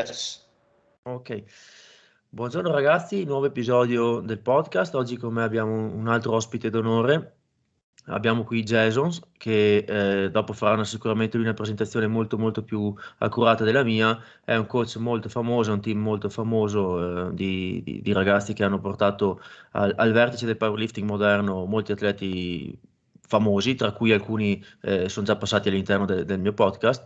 Yes. Ok, buongiorno ragazzi, nuovo episodio del podcast. Oggi con me abbiamo un altro ospite d'onore. Abbiamo qui Jason che dopo farà sicuramente una presentazione molto più accurata della mia. È un coach molto famoso, un team molto famoso di ragazzi che hanno portato al vertice del powerlifting moderno molti atleti famosi, tra cui alcuni sono già passati all'interno del mio podcast.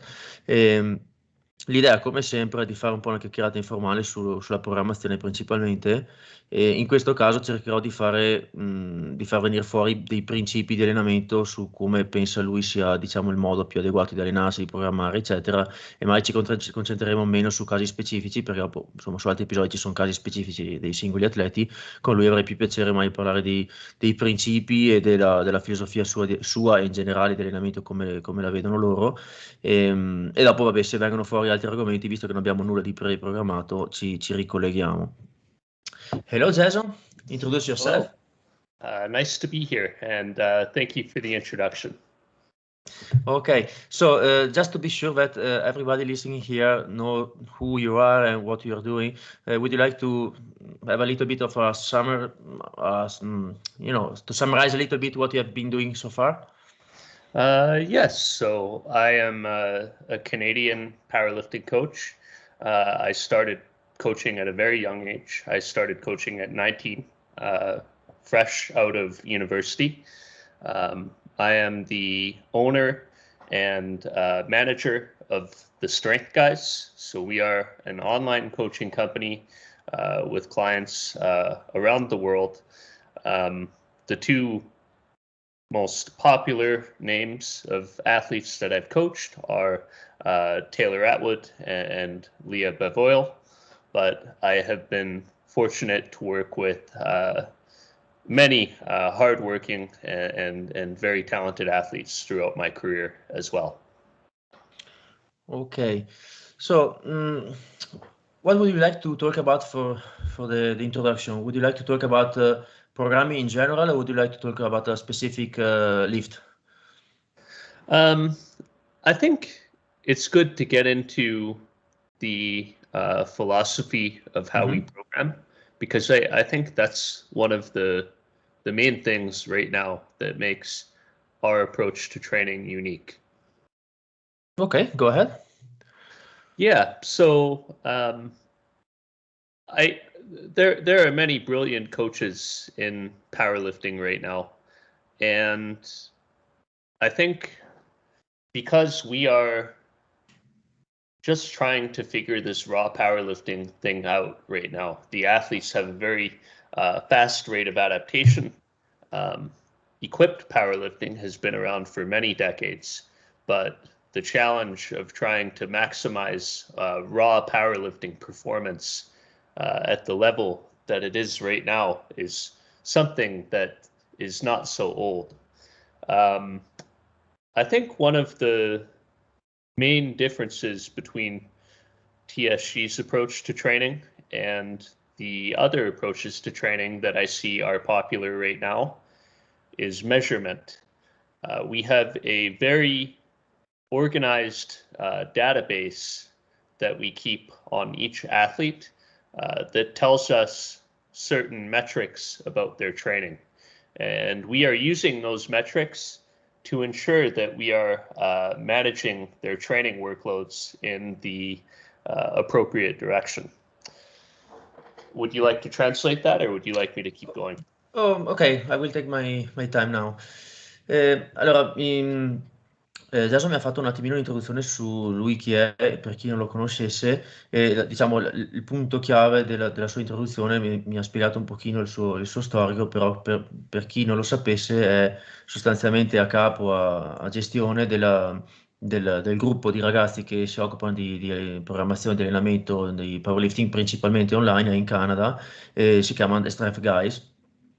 L'idea, come sempre, è di fare un po' una chiacchierata informale sulla programmazione principalmente, e in questo caso cercherò di far venire fuori dei principi di allenamento su come pensa lui sia, diciamo, il modo più adeguato di allenarsi, di programmare, eccetera, e magari ci concentreremo meno su casi specifici, perché dopo, insomma, su altri episodi ci sono casi specifici dei singoli atleti. Con lui avrei più piacere mai di parlare dei principi e della filosofia sua e in generale di allenamento come la vedono loro. E dopo, vabbè, se vengono fuori altri argomenti, visto che non abbiamo nulla di preprogrammato, ci ricolleghiamo. Hello, Jason. Introduce yourself. Hello. Nice to be here, and thank you for the introduction. Okay, so just to be sure that everybody listening here know who you are and what you're doing, would you like to have a little bit of a to summarize a little bit what you have been doing so far? Yes, so I am a Canadian powerlifting coach. I started coaching at a very young age. I started coaching at 19, fresh out of university. I am the owner and manager of the Strength Guys. So we are an online coaching company with clients around the world. The two most popular names of athletes that I've coached are Taylor Atwood and Leah Bevoyle, but I have been fortunate to work with many hardworking and very talented athletes throughout my career as well. Okay, so what would you like to talk about for the introduction? Would you like to talk about programming in general, or would you like to talk about a specific lift? I think it's good to get into the philosophy of how we program, because I think that's one of the main things right now that makes our approach to training unique. Okay, go ahead. Yeah, so there are many brilliant coaches in powerlifting right now, and I think because we are just trying to figure this raw powerlifting thing out right now, the athletes have a very fast rate of adaptation. Equipped powerlifting has been around for many decades, but the challenge of trying to maximize raw powerlifting performance at the level that it is right now is something that is not so old. I think one of the main differences between TSG's approach to training and the other approaches to training that I see are popular right now is measurement. We have a very organized database that we keep on each athlete that tells us certain metrics about their training. And we are using those metrics to ensure that we are managing their training workloads in the appropriate direction. Would you like to translate that, or would you like me to keep going? Oh, okay, I will take my time now. Allora, Jason mi ha fatto un attimino un'introduzione su lui chi è, per chi non lo conoscesse, e diciamo il punto chiave della sua introduzione mi ha spiegato un pochino il suo storico, però per chi non lo sapesse è sostanzialmente a capo, a gestione del gruppo di ragazzi che si occupano di programmazione di allenamento di powerlifting principalmente online in Canada, si chiamano The Strength Guys,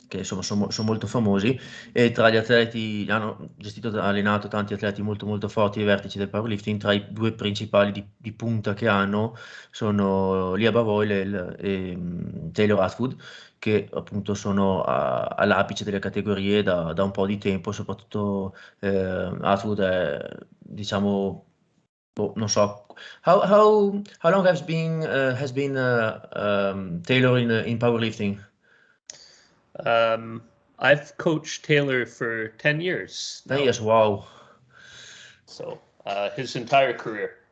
che insomma sono molto famosi, e tra gli atleti hanno allenato tanti atleti molto forti ai vertici del powerlifting. Tra i due principali di punta che hanno sono Leah Bevoyle e Taylor Atwood, che appunto sono all'apice delle categorie da un po' di tempo. Soprattutto Atwood è, diciamo, non so. How long has been Taylor in powerlifting? I've coached Taylor for 10 years 10 now, years, wow. so his entire career.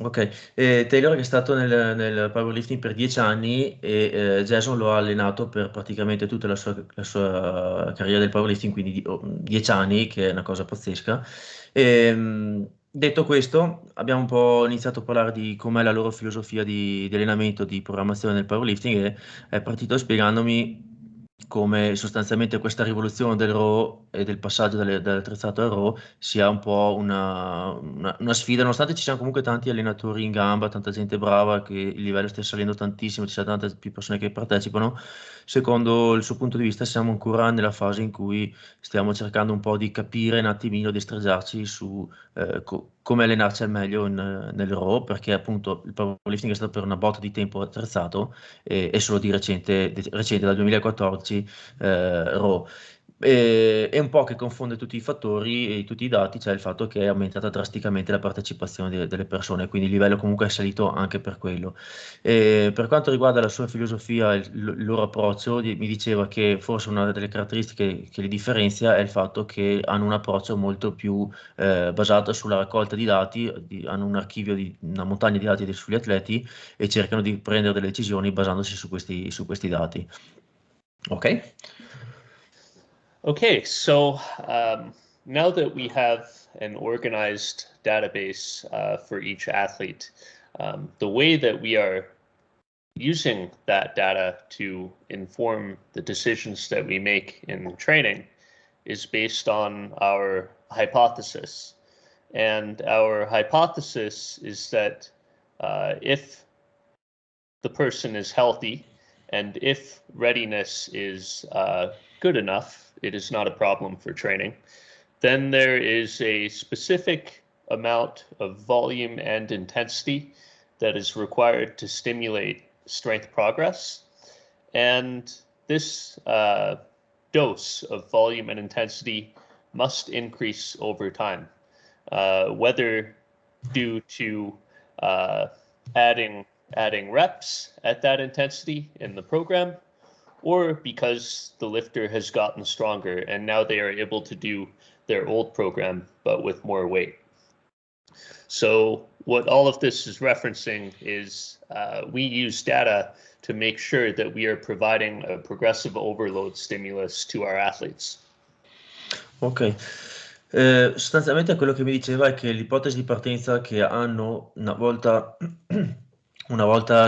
Ok, Taylor che è stato nel powerlifting per 10 anni e Jason lo ha allenato per praticamente tutta la sua carriera del powerlifting, quindi 10 anni, che è una cosa pazzesca. Detto questo, abbiamo un po' iniziato a parlare di com'è la loro filosofia di allenamento, di programmazione del powerlifting e è partito spiegandomi come sostanzialmente questa rivoluzione del RAW e del passaggio dall'attrezzato al RAW sia un po' una sfida, nonostante ci siano comunque tanti allenatori in gamba, tanta gente brava, che il livello stia salendo tantissimo, ci sono tante più persone che partecipano. Secondo il suo punto di vista, siamo ancora nella fase in cui stiamo cercando un po' di capire un attimino, di streggiarci su come allenarci al meglio nel RAW, perché appunto il powerlifting è stato per una botta di tempo attrezzato e solo recente dal 2014 RAW. E un po' che confonde tutti i fattori e tutti i dati, c'è il fatto che è aumentata drasticamente la partecipazione delle persone, quindi il livello comunque è salito anche per quello. E per quanto riguarda la sua filosofia, il loro approccio, mi diceva che forse una delle caratteristiche che li differenzia è il fatto che hanno un approccio molto più basato sulla raccolta di dati, hanno un archivio una montagna di dati sugli atleti e cercano di prendere delle decisioni basandosi su questi dati. Ok? Okay, so now that we have an organized database for each athlete, the way that we are using that data to inform the decisions that we make in training is based on our hypothesis. And our hypothesis is that if the person is healthy and if readiness is good enough, it is not a problem for training, then there is a specific amount of volume and intensity that is required to stimulate strength progress. And this dose of volume and intensity must increase over time, whether due to uh, adding reps at that intensity in the program, or because the lifter has gotten stronger and now they are able to do their old program but with more weight. So what all of this is referencing is we use data to make sure that we are providing a progressive overload stimulus to our athletes. Ok. Sostanzialmente quello che mi diceva è che l'ipotesi di partenza che hanno una volta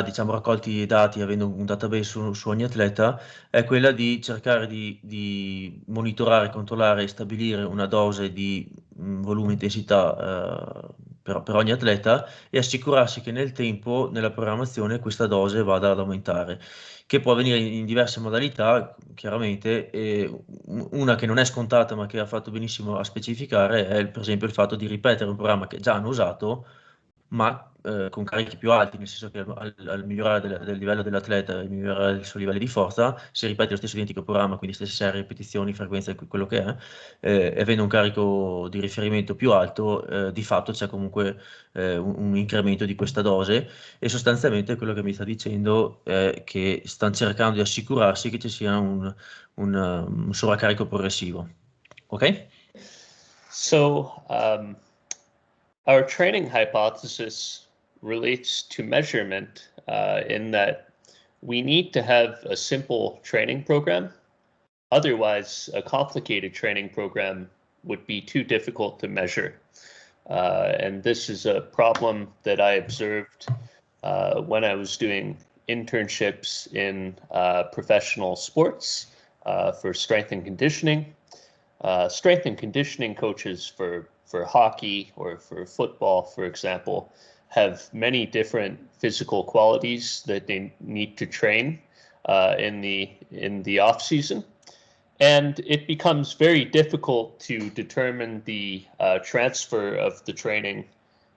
diciamo raccolti i dati, avendo un database su ogni atleta, è quella di cercare di monitorare, controllare e stabilire una dose di volume e intensità per ogni atleta e assicurarsi che nel tempo, nella programmazione, questa dose vada ad aumentare, che può avvenire in diverse modalità, chiaramente, e una che non è scontata ma che ha fatto benissimo a specificare è per esempio il fatto di ripetere un programma che già hanno usato, ma con carichi più alti, nel senso che al migliorare del livello dell'atleta, al migliorare il suo livello di forza, se ripete lo stesso identico programma, quindi stesse serie, ripetizioni, frequenza, quello che è, e avendo un carico di riferimento più alto, di fatto c'è comunque un incremento di questa dose e sostanzialmente quello che mi sta dicendo è che stanno cercando di assicurarsi che ci sia un sovraccarico progressivo. Ok? So our training hypothesis relates to measurement in that we need to have a simple training program. Otherwise, a complicated training program would be too difficult to measure. And this is a problem that I observed when I was doing internships in professional sports for strength and conditioning. Strength and conditioning coaches for hockey or for football, for example, have many different physical qualities that they need to train in the off season. And it becomes very difficult to determine the transfer of the training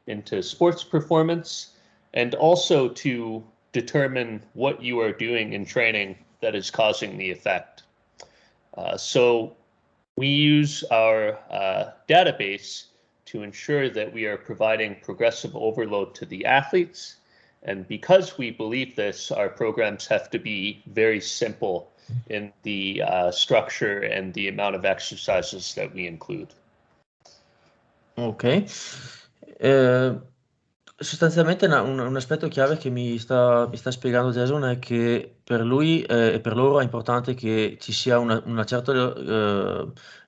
into sports performance and also to determine what you are doing in training that is causing the effect. So we use our database to ensure that we are providing progressive overload to the athletes. And because we believe this, our programs have to be very simple in the structure and the amount of exercises that we include. Ok. Sostanzialmente un aspetto chiave che mi sta spiegando Jason è che per lui e per loro è importante che ci sia una certa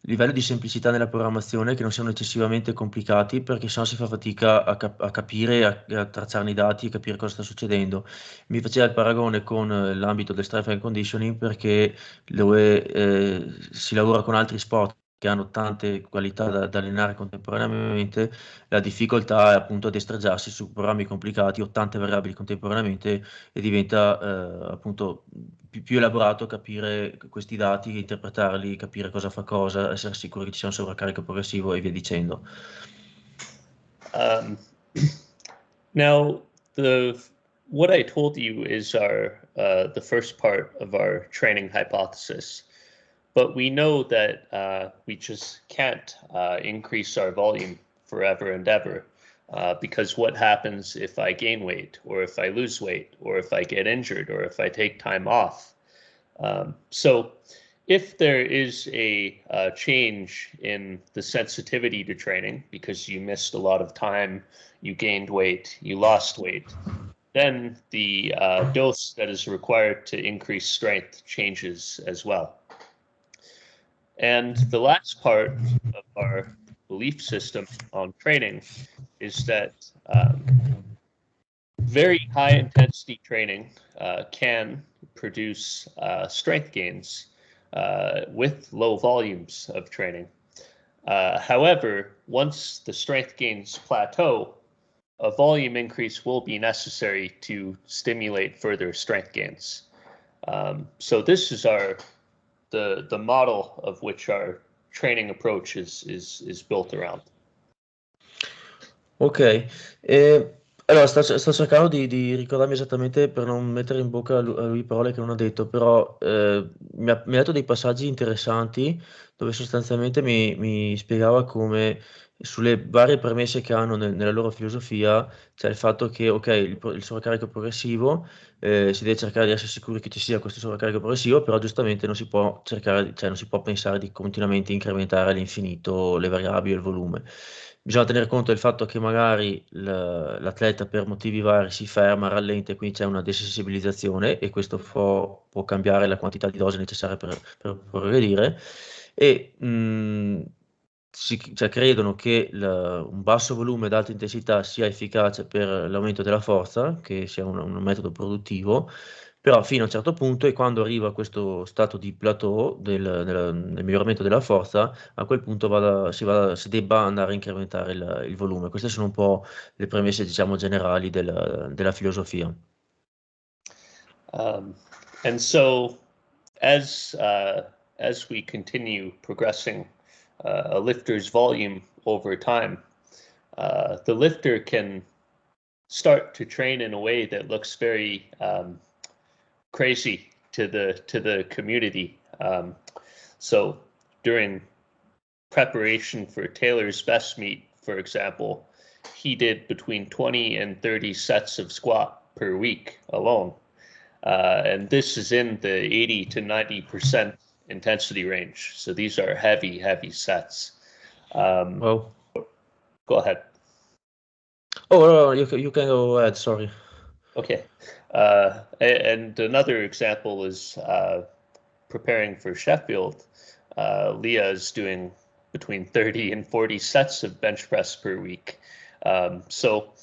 livello di semplicità nella programmazione, che non siano eccessivamente complicati, perché sennò si fa fatica a capire, a tracciarne i dati e capire cosa sta succedendo. Mi faceva il paragone con l'ambito del strength and conditioning, perché dove si lavora con altri sport che hanno tante qualità da allenare contemporaneamente, la difficoltà è appunto destreggiarsi su programmi complicati o tante variabili contemporaneamente, e diventa appunto più elaborato capire questi dati, interpretarli, capire cosa fa cosa, essere sicuri che ci sia un sovraccarico progressivo e via dicendo. Now, what I told you is the first part of our training hypothesis. But we know that we just can't increase our volume forever and ever, because what happens if I gain weight, or if I lose weight, or if I get injured, or if I take time off? So if there is a change in the sensitivity to training, because you missed a lot of time, you gained weight, you lost weight, then the dose that is required to increase strength changes as well. And the last part of our belief system on training is that very high intensity training can produce strength gains with low volumes of training. However, once the strength gains plateau, a volume increase will be necessary to stimulate further strength gains. So this is the model of which our training approach is built around. Ok, allora sto cercando di ricordarmi esattamente, per non mettere in bocca a lui parole che non ha detto, però mi ha detto dei passaggi interessanti dove sostanzialmente mi spiegava come sulle varie premesse che hanno nella loro filosofia c'è il fatto che, ok, il sovraccarico progressivo, si deve cercare di essere sicuri che ci sia questo sovraccarico progressivo, però giustamente non si può cercare, cioè non si può pensare di continuamente incrementare all'infinito le variabili e il volume. Bisogna tenere conto del fatto che magari l'atleta per motivi vari si ferma, rallenta, e quindi c'è una desensibilizzazione, e questo può cambiare la quantità di dose necessaria per progredire, e cioè, credono che un basso volume ad alta intensità sia efficace per l'aumento della forza, che sia un metodo produttivo, però fino a un certo punto, e quando arriva a questo stato di plateau nel miglioramento della forza, a quel punto si debba andare a incrementare il volume. Queste sono un po' le premesse, diciamo, generali della filosofia. And so as we continue progressing a lifter's volume over time, the lifter can start to train in a way that looks very crazy to the community. So during preparation for Taylor's best meet, for example, he did between 20 and 30 sets of squat per week alone. And this is in the 80 to 90% intensity range. So these are heavy, heavy sets. Well, go ahead. Oh, you can go ahead, sorry. Okay. And another example is preparing for Sheffield. Leah is doing between 30 and 40 sets of bench press per week. So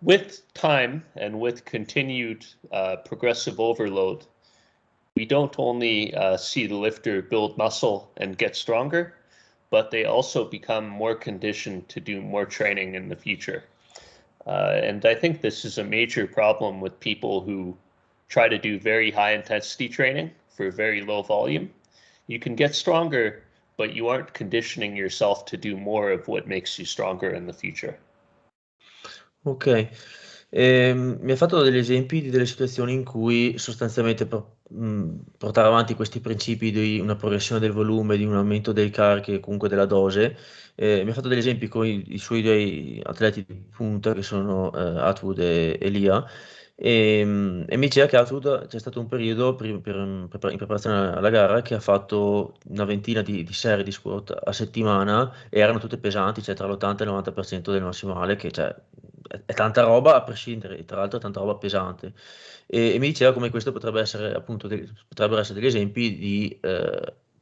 with time and with continued progressive overload, we don't only see the lifter build muscle and get stronger, but they also become more conditioned to do more training in the future. And I think this is a major problem with people who try to do very high intensity training for very low volume. You can get stronger, but you aren't conditioning yourself to do more of what makes you stronger in the future. Ok, Mi ha fatto degli esempi di delle situazioni in cui sostanzialmente portare avanti questi principi di una progressione del volume, di un aumento dei carichi e comunque della dose. Mi ha fatto degli esempi con i suoi due atleti di punta che sono Atwood e Elia. E mi diceva che Atwood c'è stato un periodo in preparazione alla gara che ha fatto una ventina di serie di squat a settimana e erano tutte pesanti, cioè tra l'80 e il 90% del massimale, che cioè, è tanta roba a prescindere, tra l'altro è tanta roba pesante. E mi diceva come questo potrebbe essere appunto potrebbero essere degli esempi di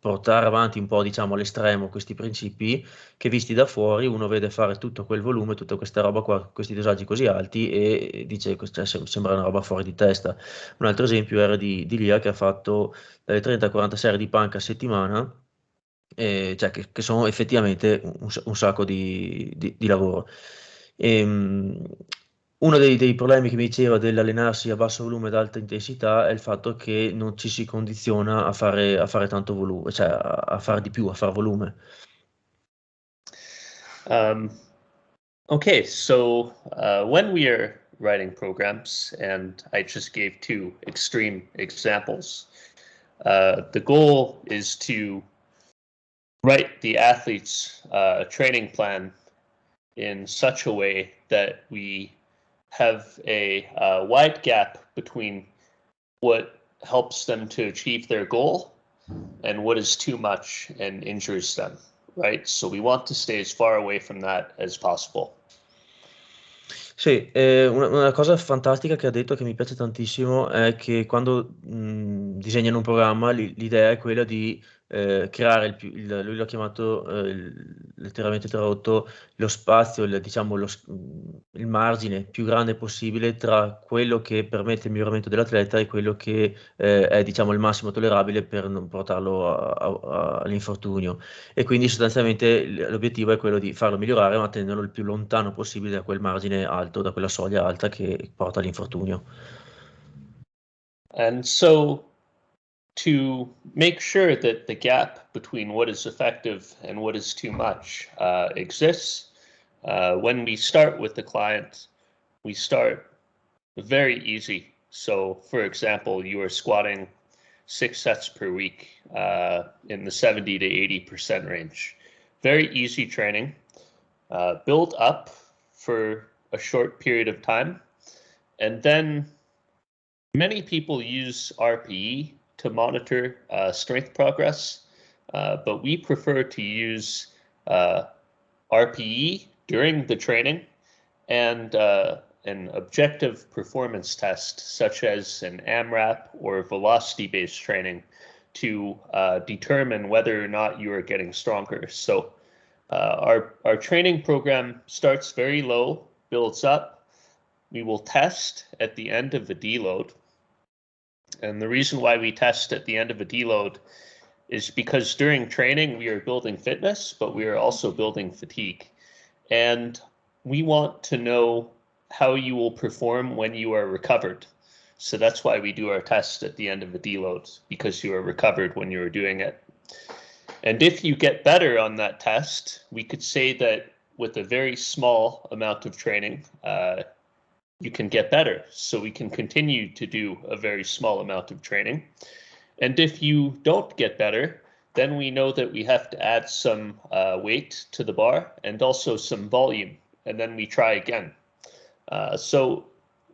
portare avanti un po', diciamo, all'estremo questi principi che visti da fuori uno vede fare tutto quel volume, tutta questa roba qua, questi dosaggi così alti e dice, cioè, sembra una roba fuori di testa. Un altro esempio era di Lia che ha fatto dalle 30-40 serie di panca a settimana, cioè che sono effettivamente un sacco di lavoro. Uno dei problemi che mi diceva dell'allenarsi a basso volume ad alta intensità è il fatto che non ci si condiziona a fare tanto volume, cioè a fare di più, a fare volume. Okay, so when we are writing programs, and I just gave two extreme examples, the goal is to write the athlete's training plan in such a way that we have a wide gap between what helps them to achieve their goal and what is too much and injures them, right? So we want to stay as far away from that as possible. Sì, una cosa fantastica che ha detto, che mi piace tantissimo, è che quando disegnano un programma l'idea è quella di creare lui l'ha chiamato letteralmente tradotto lo spazio, diciamo il margine più grande possibile tra quello che permette il miglioramento dell'atleta e quello che è, diciamo, il massimo tollerabile per non portarlo all'infortunio. E quindi sostanzialmente l'obiettivo è quello di farlo migliorare, ma tenerlo il più lontano possibile da quel margine alto, da quella soglia alta che porta all'infortunio. And so to make sure that the gap between what is effective and what is too much exists, when we start with the client, we start very easy. So, for example, you are squatting 6 sets per week in the 70 to 80% range. Very easy training. Build up for a short period of time. And then many people use RPE to monitor strength progress, but we prefer to use RPE during the training and an objective performance test, such as an AMRAP or velocity-based training, to determine whether or not you are getting stronger. So our training program starts very low, builds up. We will test at the end of a deload. And the reason why we test at the end of a deload is because during training, we are building fitness, but we are also building fatigue. And we want to know how you will perform when you are recovered. So that's why we do our test at the end of a deload, because you are recovered when you are doing it. And if you get better on that test, we could say that with a very small amount of training, you can get better. So we can continue to do a very small amount of training. And if you don't get better, then we know that we have to add some weight to the bar and also some volume, and then we try again. So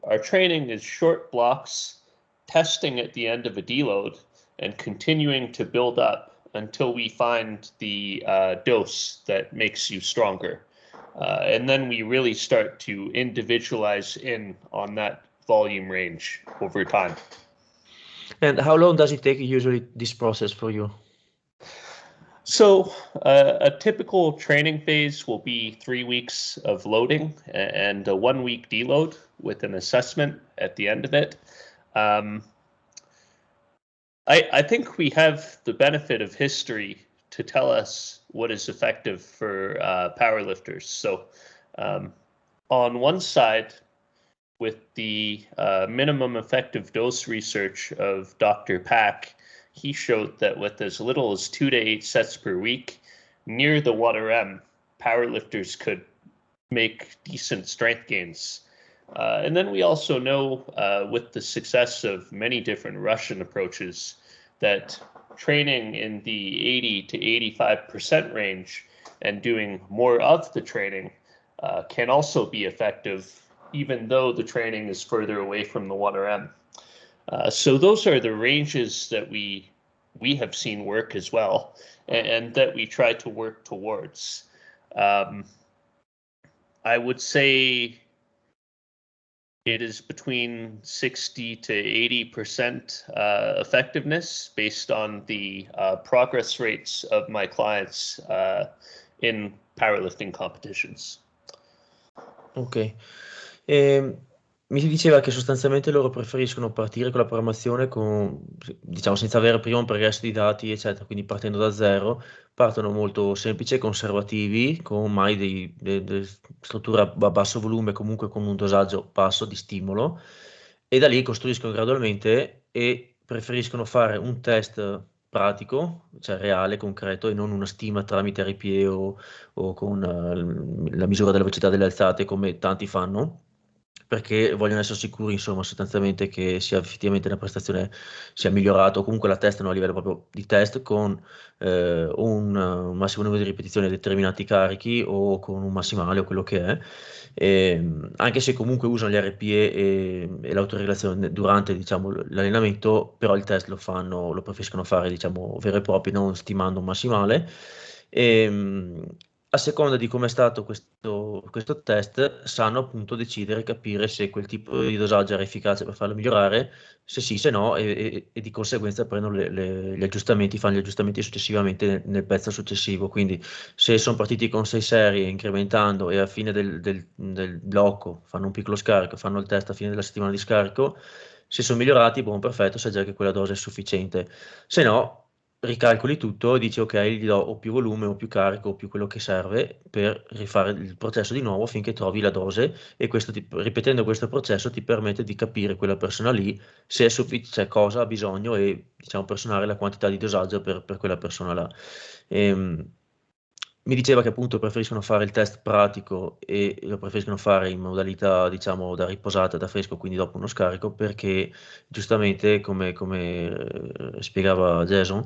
our training is short blocks, testing at the end of a deload, and continuing to build up until we find the dose that makes you stronger. And then we really start to individualize in on that volume range over time. And how long does it take usually, this process for you? So a typical training phase will be 3 weeks of loading and a 1 week deload with an assessment at the end of it. I think we have the benefit of history to tell us what is effective for powerlifters. So on one side, with the minimum effective dose research of Dr. Pack, he showed that with as little as 2 to 8 sets per week, near the 1RM, powerlifters could make decent strength gains. And then we also know with the success of many different Russian approaches that training in the 80 to 85% range and doing more of the training can also be effective, even though the training is further away from the 1RM. So those are the ranges that we have seen work as well, and that we try to work towards. I would say it is between 60 to 80% effectiveness based on the progress rates of my clients in powerlifting competitions. Ok. Mi diceva che sostanzialmente loro preferiscono partire con la programmazione diciamo, senza avere prima un progresso di dati, eccetera, quindi partendo da zero, partono molto semplici e conservativi, con mai delle strutture a basso volume, comunque con un dosaggio basso di stimolo, e da lì costruiscono gradualmente e preferiscono fare un test pratico, cioè reale, concreto, e non una stima tramite RPE o con la misura della velocità delle alzate come tanti fanno, perché vogliono essere sicuri, insomma, sostanzialmente che sia effettivamente la prestazione sia migliorata, o comunque la testano a livello proprio di test con un massimo numero di ripetizioni a determinati carichi o con un massimale o quello che è. Anche se comunque usano gli RPE e l'autoregolazione durante, diciamo, l'allenamento, però il test lo preferiscono fare, diciamo, vero e proprio, non stimando un massimale. A seconda di come è stato questo test, sanno appunto decidere, capire se quel tipo di dosaggio era efficace per farlo migliorare, se sì, se no, e di conseguenza prendono gli aggiustamenti, fanno gli aggiustamenti successivamente nel pezzo successivo. Quindi se sono partiti con 6 serie incrementando e a fine del blocco fanno un piccolo scarico, fanno il test a fine della settimana di scarico, se sono migliorati, buon perfetto, sai già che quella dose è sufficiente. Se no, ricalcoli tutto e dici ok, gli do o più volume o più carico o più quello che serve per rifare il processo di nuovo finché trovi la dose, e ripetendo questo processo ti permette di capire quella persona lì se è cioè, cosa ha bisogno, e diciamo personare la quantità di dosaggio per quella persona là. Mi diceva che appunto preferiscono fare il test pratico e lo preferiscono fare in modalità, diciamo, da riposata, da fresco, quindi dopo uno scarico, perché giustamente, come spiegava Jason,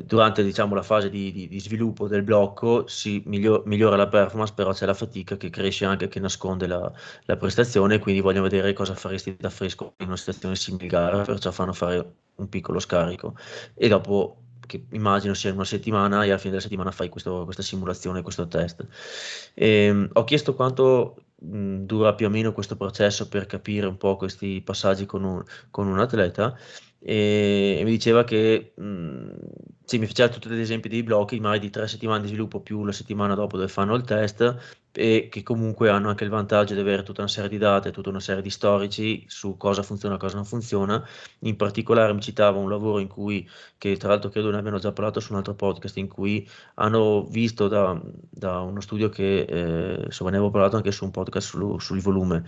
durante, diciamo, la fase di sviluppo del blocco si migliora la performance, però c'è la fatica che cresce anche, che nasconde la prestazione, quindi vogliono vedere cosa faresti da fresco in una situazione simile gara, perciò fanno fare un piccolo scarico e dopo, che immagino sia in una settimana, e alla fine della settimana fai questa simulazione, questo test. Ho chiesto quanto dura più o meno questo processo per capire un po' questi passaggi con un atleta, e mi diceva che sì, mi faceva tutti gli esempi dei blocchi, magari di 3 settimane di sviluppo più la settimana dopo dove fanno il test, e che comunque hanno anche il vantaggio di avere tutta una serie di date, tutta una serie di storici su cosa funziona e cosa non funziona. In particolare mi citava un lavoro che tra l'altro credo ne abbiano già parlato su un altro podcast, in cui hanno visto da uno studio che insomma ne avevo parlato anche su un podcast sul volume,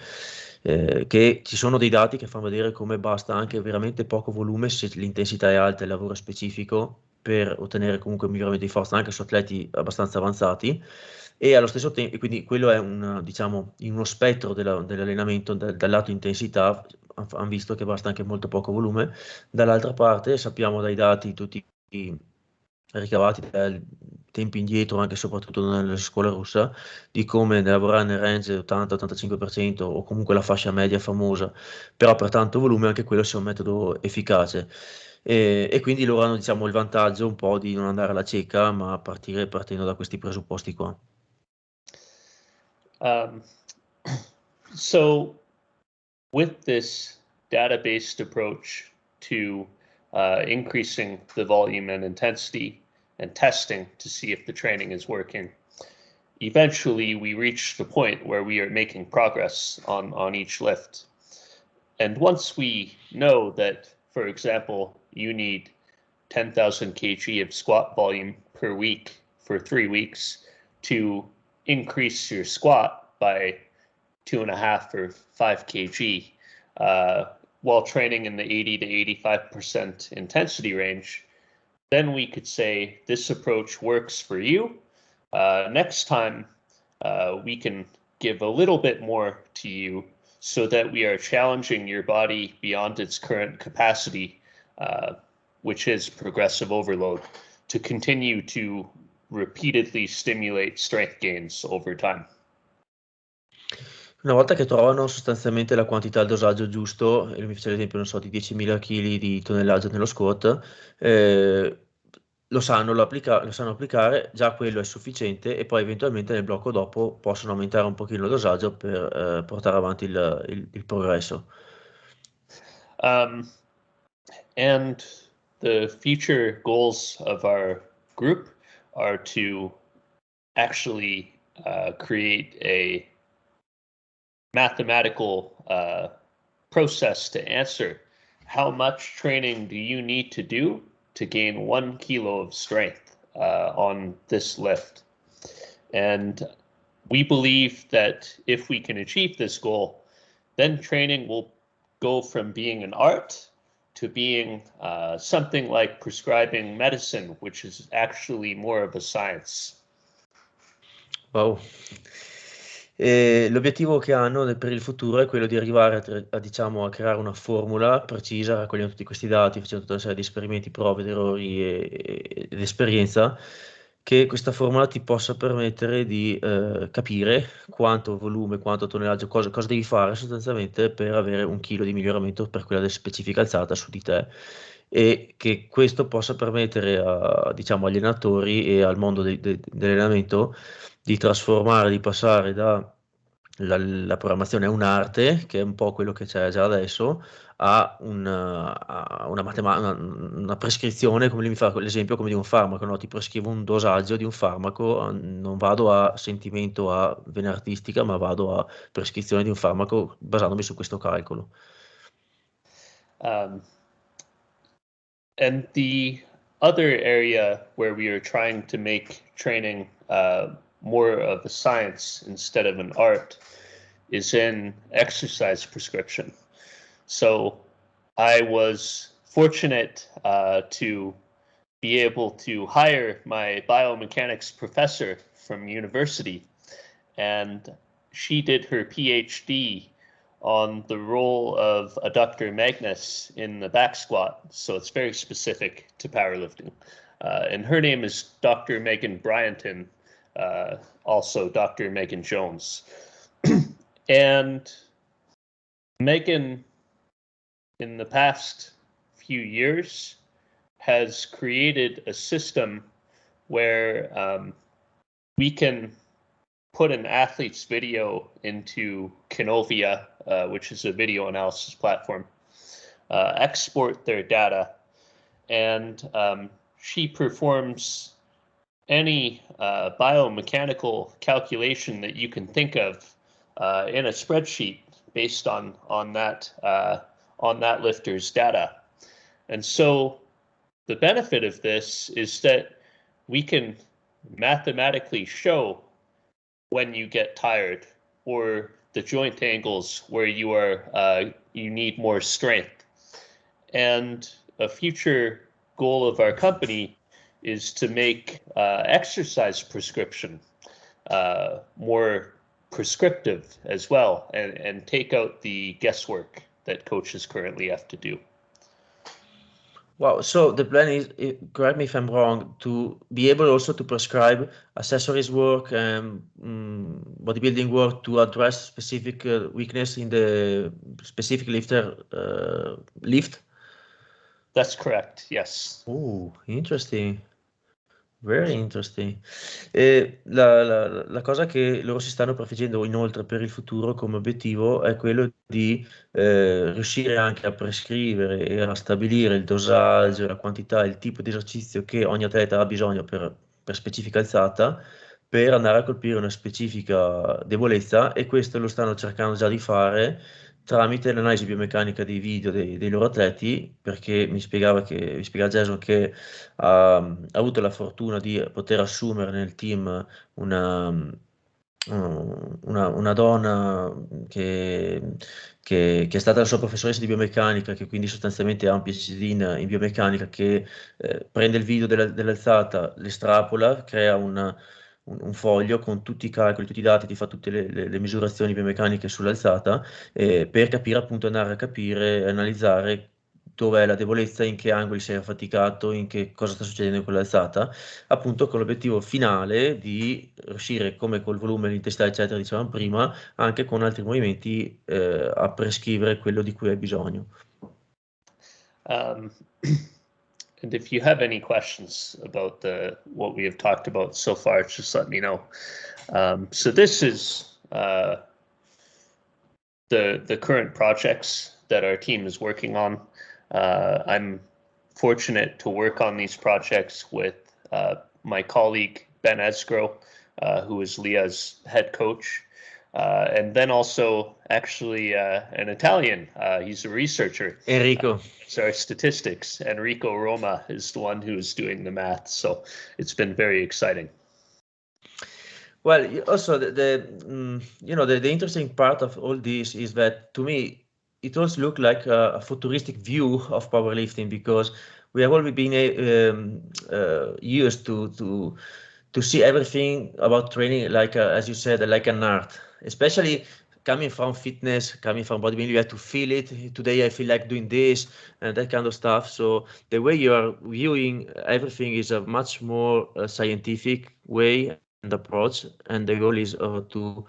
che ci sono dei dati che fanno vedere come basta anche veramente poco volume, se l'intensità è alta e il lavoro è specifico, per ottenere comunque un miglioramento di forza anche su atleti abbastanza avanzati. E allo stesso tempo, quindi quello è diciamo, in uno spettro dell'allenamento, dal lato intensità, hanno visto che basta anche molto poco volume. Dall'altra parte sappiamo dai dati tutti ricavati dai tempi indietro, anche e soprattutto nella scuola russa, di come lavorare nel range 80-85% o comunque la fascia media famosa, però per tanto volume, anche quello sia un metodo efficace. E quindi loro hanno, diciamo, il vantaggio un po' di non andare alla cieca, ma partendo da questi presupposti qua. So with this data-based approach to increasing the volume and intensity and testing to see if the training is working, eventually we reach the point where we are making progress on each lift. And once we know that, for example, you need 10,000 kg of squat volume per week for 3 weeks to increase your squat by 2.5 or 5 kg while training in the 80 to 85% intensity range, then we could say this approach works for you. Next time, we can give a little bit more to you so that we are challenging your body beyond its current capacity, which is progressive overload, to continue to repeatedly stimulate strength gains over time. Una volta che trovano sostanzialmente la quantità, il dosaggio giusto, e mi faccio l'esempio, non so, di 10.000 kg di tonnellaggio nello squat, lo sanno applicare, già quello è sufficiente, e poi eventualmente nel blocco dopo possono aumentare un pochino il dosaggio per portare avanti il progresso. And the future goals of our group are to actually create a mathematical process to answer how much training do you need to do to gain 1 kilo of strength on this lift. And we believe that if we can achieve this goal, then training will go from being an art to being something like prescribing medicine, which is actually more of a science. Wow. L'obiettivo che hanno per il futuro è quello di arrivare diciamo, a creare una formula precisa, raccogliendo tutti questi dati, facendo tutta una serie di esperimenti, prove ed errori ed esperienza, che questa formula ti possa permettere di capire quanto volume, quanto tonnellaggio, cosa devi fare sostanzialmente per avere 1 chilo di miglioramento per quella specifica alzata su di te, e che questo possa permettere diciamo, agli allenatori e al mondo dell'allenamento di trasformare, di passare la programmazione è un'arte, che è un po' quello che c'è già adesso, a una prescrizione, come mi fa l'esempio come di un farmaco, no? Ti prescrivo un dosaggio di un farmaco, non vado a sentimento, a vena artistica, ma vado a prescrizione di un farmaco basandomi su questo calcolo. And the other area where we are trying to make training more of a science instead of an art is in exercise prescription. So I was fortunate to be able to hire my biomechanics professor from university, and she did her PhD on the role of adductor magnus in the back squat. So it's very specific to powerlifting. And her name is Dr. Megan Bryanton, also Dr. Megan Jones. And Megan, in the past few years, has created a system where we can put an athlete's video into Canovia, which is a video analysis platform, export their data, and she performs any biomechanical calculation that you can think of in a spreadsheet based on that lifter's data. And so the benefit of this is that we can mathematically show when you get tired, or the joint angles where you need more strength. And a future goal of our company is to make exercise prescription more prescriptive as well, and take out the guesswork that coaches currently have to do. Wow, so the plan is, correct me if I'm wrong, to be able also to prescribe accessories work and bodybuilding work to address specific weakness in the specific lifter lift? That's correct, yes. Oh, interesting. Very interesting. La cosa che loro si stanno prefiggendo inoltre per il futuro come obiettivo è quello di riuscire anche a prescrivere e a stabilire il dosaggio, la quantità, il tipo di esercizio che ogni atleta ha bisogno per specifica alzata, per andare a colpire una specifica debolezza, e questo lo stanno cercando già di fare tramite l'analisi biomeccanica dei video dei loro atleti, perché mi spiegava Jason che ha avuto la fortuna di poter assumere nel team una donna che è stata la sua professoressa di biomeccanica, che quindi sostanzialmente ha un PhD in biomeccanica, che prende il video dell'alzata, l'estrapola, crea un foglio con tutti i calcoli, tutti i dati, ti fa tutte le misurazioni biomeccaniche sull'alzata, per capire appunto, andare a capire, analizzare dov'è la debolezza, in che angoli sei affaticato, in che cosa sta succedendo in quell'alzata, appunto con l'obiettivo finale di riuscire, come col volume, l'intensità, eccetera, dicevamo prima, anche con altri movimenti a prescrivere quello di cui hai bisogno. And if you have any questions about what we have talked about so far, just let me know. So this is the current projects that our team is working on. I'm fortunate to work on these projects with my colleague Ben Esgro, who is Leah's head coach, and then also actually an Italian. He's a researcher. Enrico. So our statistics. Enrico Roma is the one who is doing the math. So it's been very exciting. Well, also the interesting part of all this is that, to me, it also looks like a futuristic view of powerlifting, because we have always been used to see everything about training like, as you said, like an art, especially coming from fitness, coming from bodybuilding. You have to feel it. Today I feel like doing this and that kind of stuff. So the way you are viewing everything is a much more scientific way and approach, and the goal is to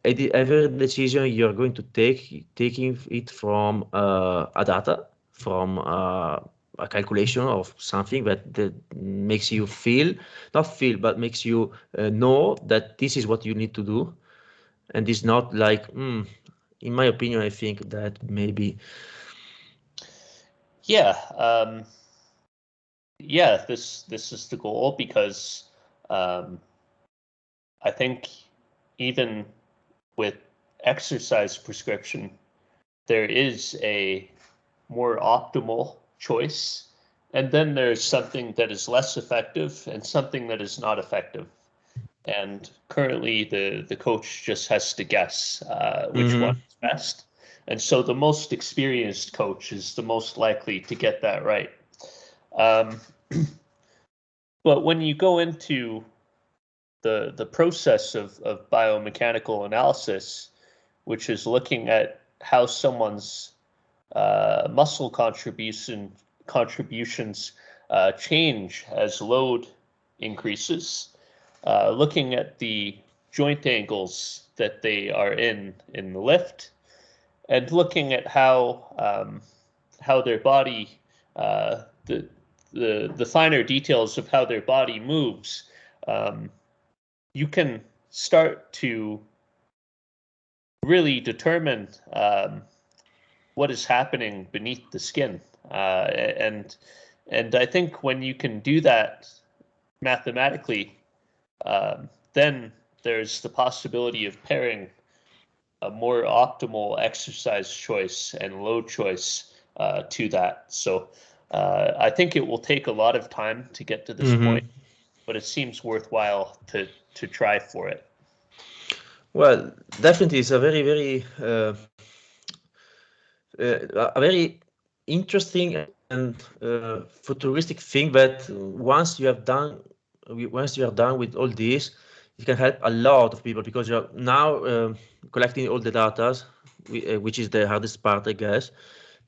every decision you're going to taking it from a data, from a calculation of something that makes you not feel, but makes you know that this is what you need to do. And it's not like, in my opinion, I think that maybe. Yeah. Yeah, this is the goal, because I think even with exercise prescription, there is a more optimal choice, and then there's something that is less effective and something that is not effective. And currently the coach just has to guess which one is best. And so the most experienced coach is the most likely to get that right. But when you go into the process of biomechanical analysis, which is looking at how someone's muscle contributions change as load increases, looking at the joint angles that they are in the lift, and looking at how their body, the finer details of how their body moves, you can start to really determine what is happening beneath the skin, and I think when you can do that mathematically, then there's the possibility of pairing a more optimal exercise choice and load choice to that. So I think it will take a lot of time to get to this point, but it seems worthwhile to try for it. Well, definitely, it's a very interesting and futuristic thing that once you are done with all this, it can help a lot of people, because you're now collecting all the data, which is the hardest part, I guess.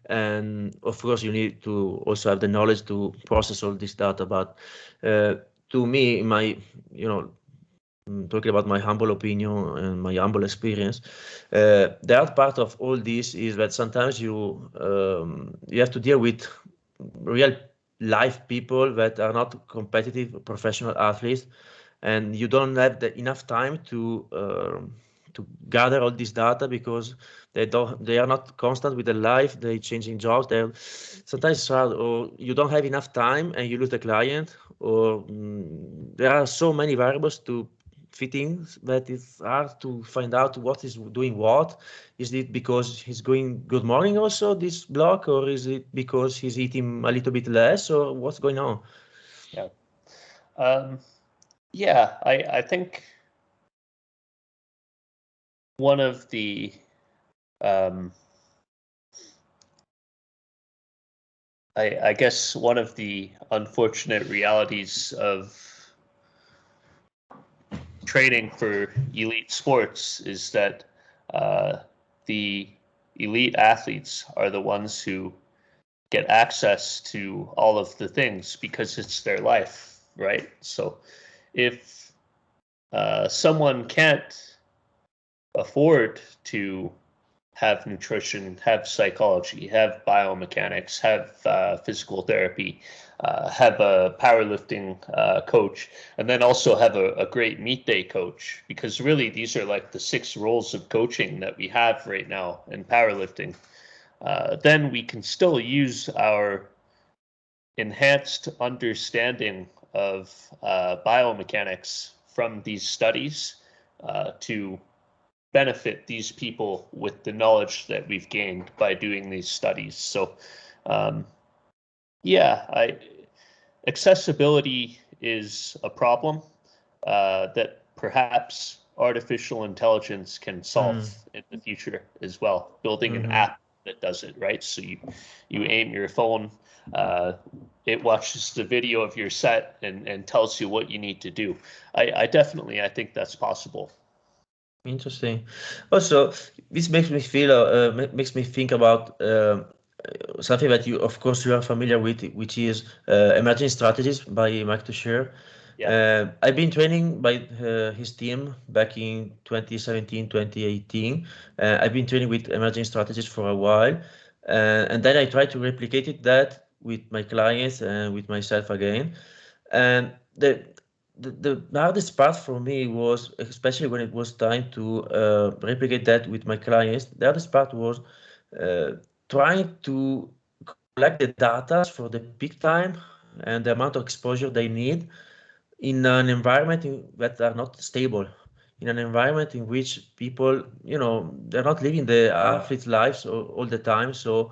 And of course, you need to also have the knowledge to process all this data. But to me, talking about my humble opinion and my humble experience, the hard part of all this is that sometimes you have to deal with real life people that are not competitive professional athletes, and you don't have enough time to gather all this data, because they are not constant with their life. They're changing jobs. Sometimes it's hard, or you don't have enough time and you lose the client, or there are so many variables to fit in that it's hard to find out what is doing what. Is it because he's going good morning also, this block, or is it because he's eating a little bit less, or what's going on? Yeah. I think one of the I guess one of the unfortunate realities of training for elite sports is that the elite athletes are the ones who get access to all of the things because it's their life, right? So if someone can't afford to have nutrition, have psychology, have biomechanics, have physical therapy, have a powerlifting coach, and then also have a great meet day coach, because really these are like the 6 roles of coaching that we have right now in powerlifting. Then we can still use our enhanced understanding of biomechanics from these studies to benefit these people with the knowledge that we've gained by doing these studies. So accessibility is a problem that perhaps artificial intelligence can solve in the future as well. Building an app that does it, right? So you aim your phone, it watches the video of your set and tells you what you need to do. I think that's possible. Interesting. Also, this makes me feel, makes me think about something that you are familiar with, which is Emerging Strategies by Mike Tuchscherer. Yeah. I've been training by his team back in 2017, 2018. I've been training with Emerging Strategies for a while, and then I try to replicate that with my clients and with myself again. And the hardest part for me was, especially when it was time to replicate that with my clients, the hardest part was trying to collect the data for the peak time and the amount of exposure they need in an environment that are not stable, in an environment in which people, they're not living the athlete's lives all the time. So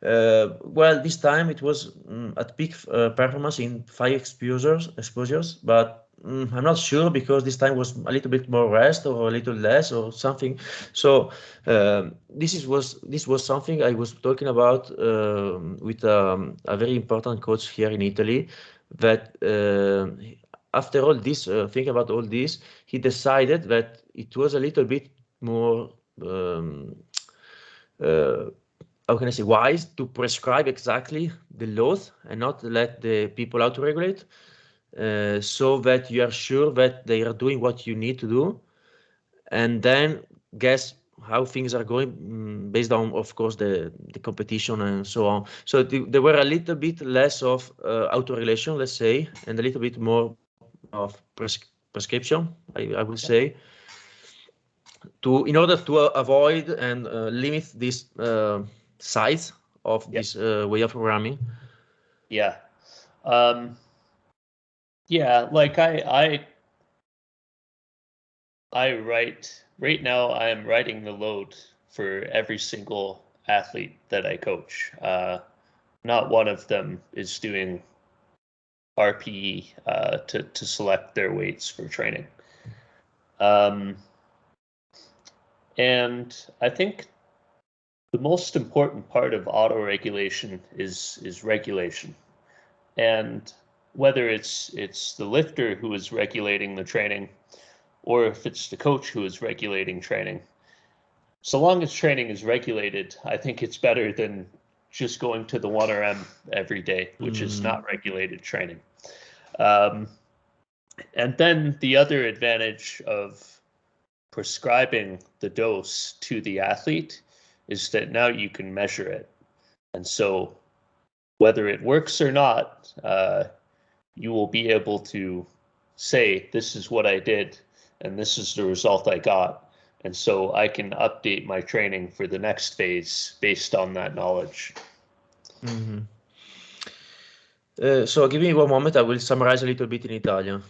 well, this time it was at peak performance in 5 exposures, but I'm not sure, because this time was a little bit more rest or a little less or something. So this was something I was talking about with a very important coach here in Italy, that after all this, thinking about all this, he decided that it was a little bit more how can I say, wise to prescribe exactly the load and not let the people auto-regulate, so that you are sure that they are doing what you need to do, and then guess how things are going based on, of course, the competition and so on. So there were a little bit less of auto-regulation, let's say, and a little bit more of prescription, I would say, in order to avoid and limit this size of this way of programming. Yeah. Like I write right now. I am writing the load for every single athlete that I coach. Not one of them is doing RPE to select their weights for training. And I think the most important part of auto-regulation is regulation. And whether it's the lifter who is regulating the training, or if it's the coach who is regulating training, so long as training is regulated, I think it's better than just going to the 1RM every day, which is not regulated training. And then the other advantage of prescribing the dose to the athlete is that now you can measure it. And so whether it works or not, you will be able to say, this is what I did, and this is the result I got. And so I can update my training for the next phase based on that knowledge. So give me one moment, I will summarize a little bit in Italian.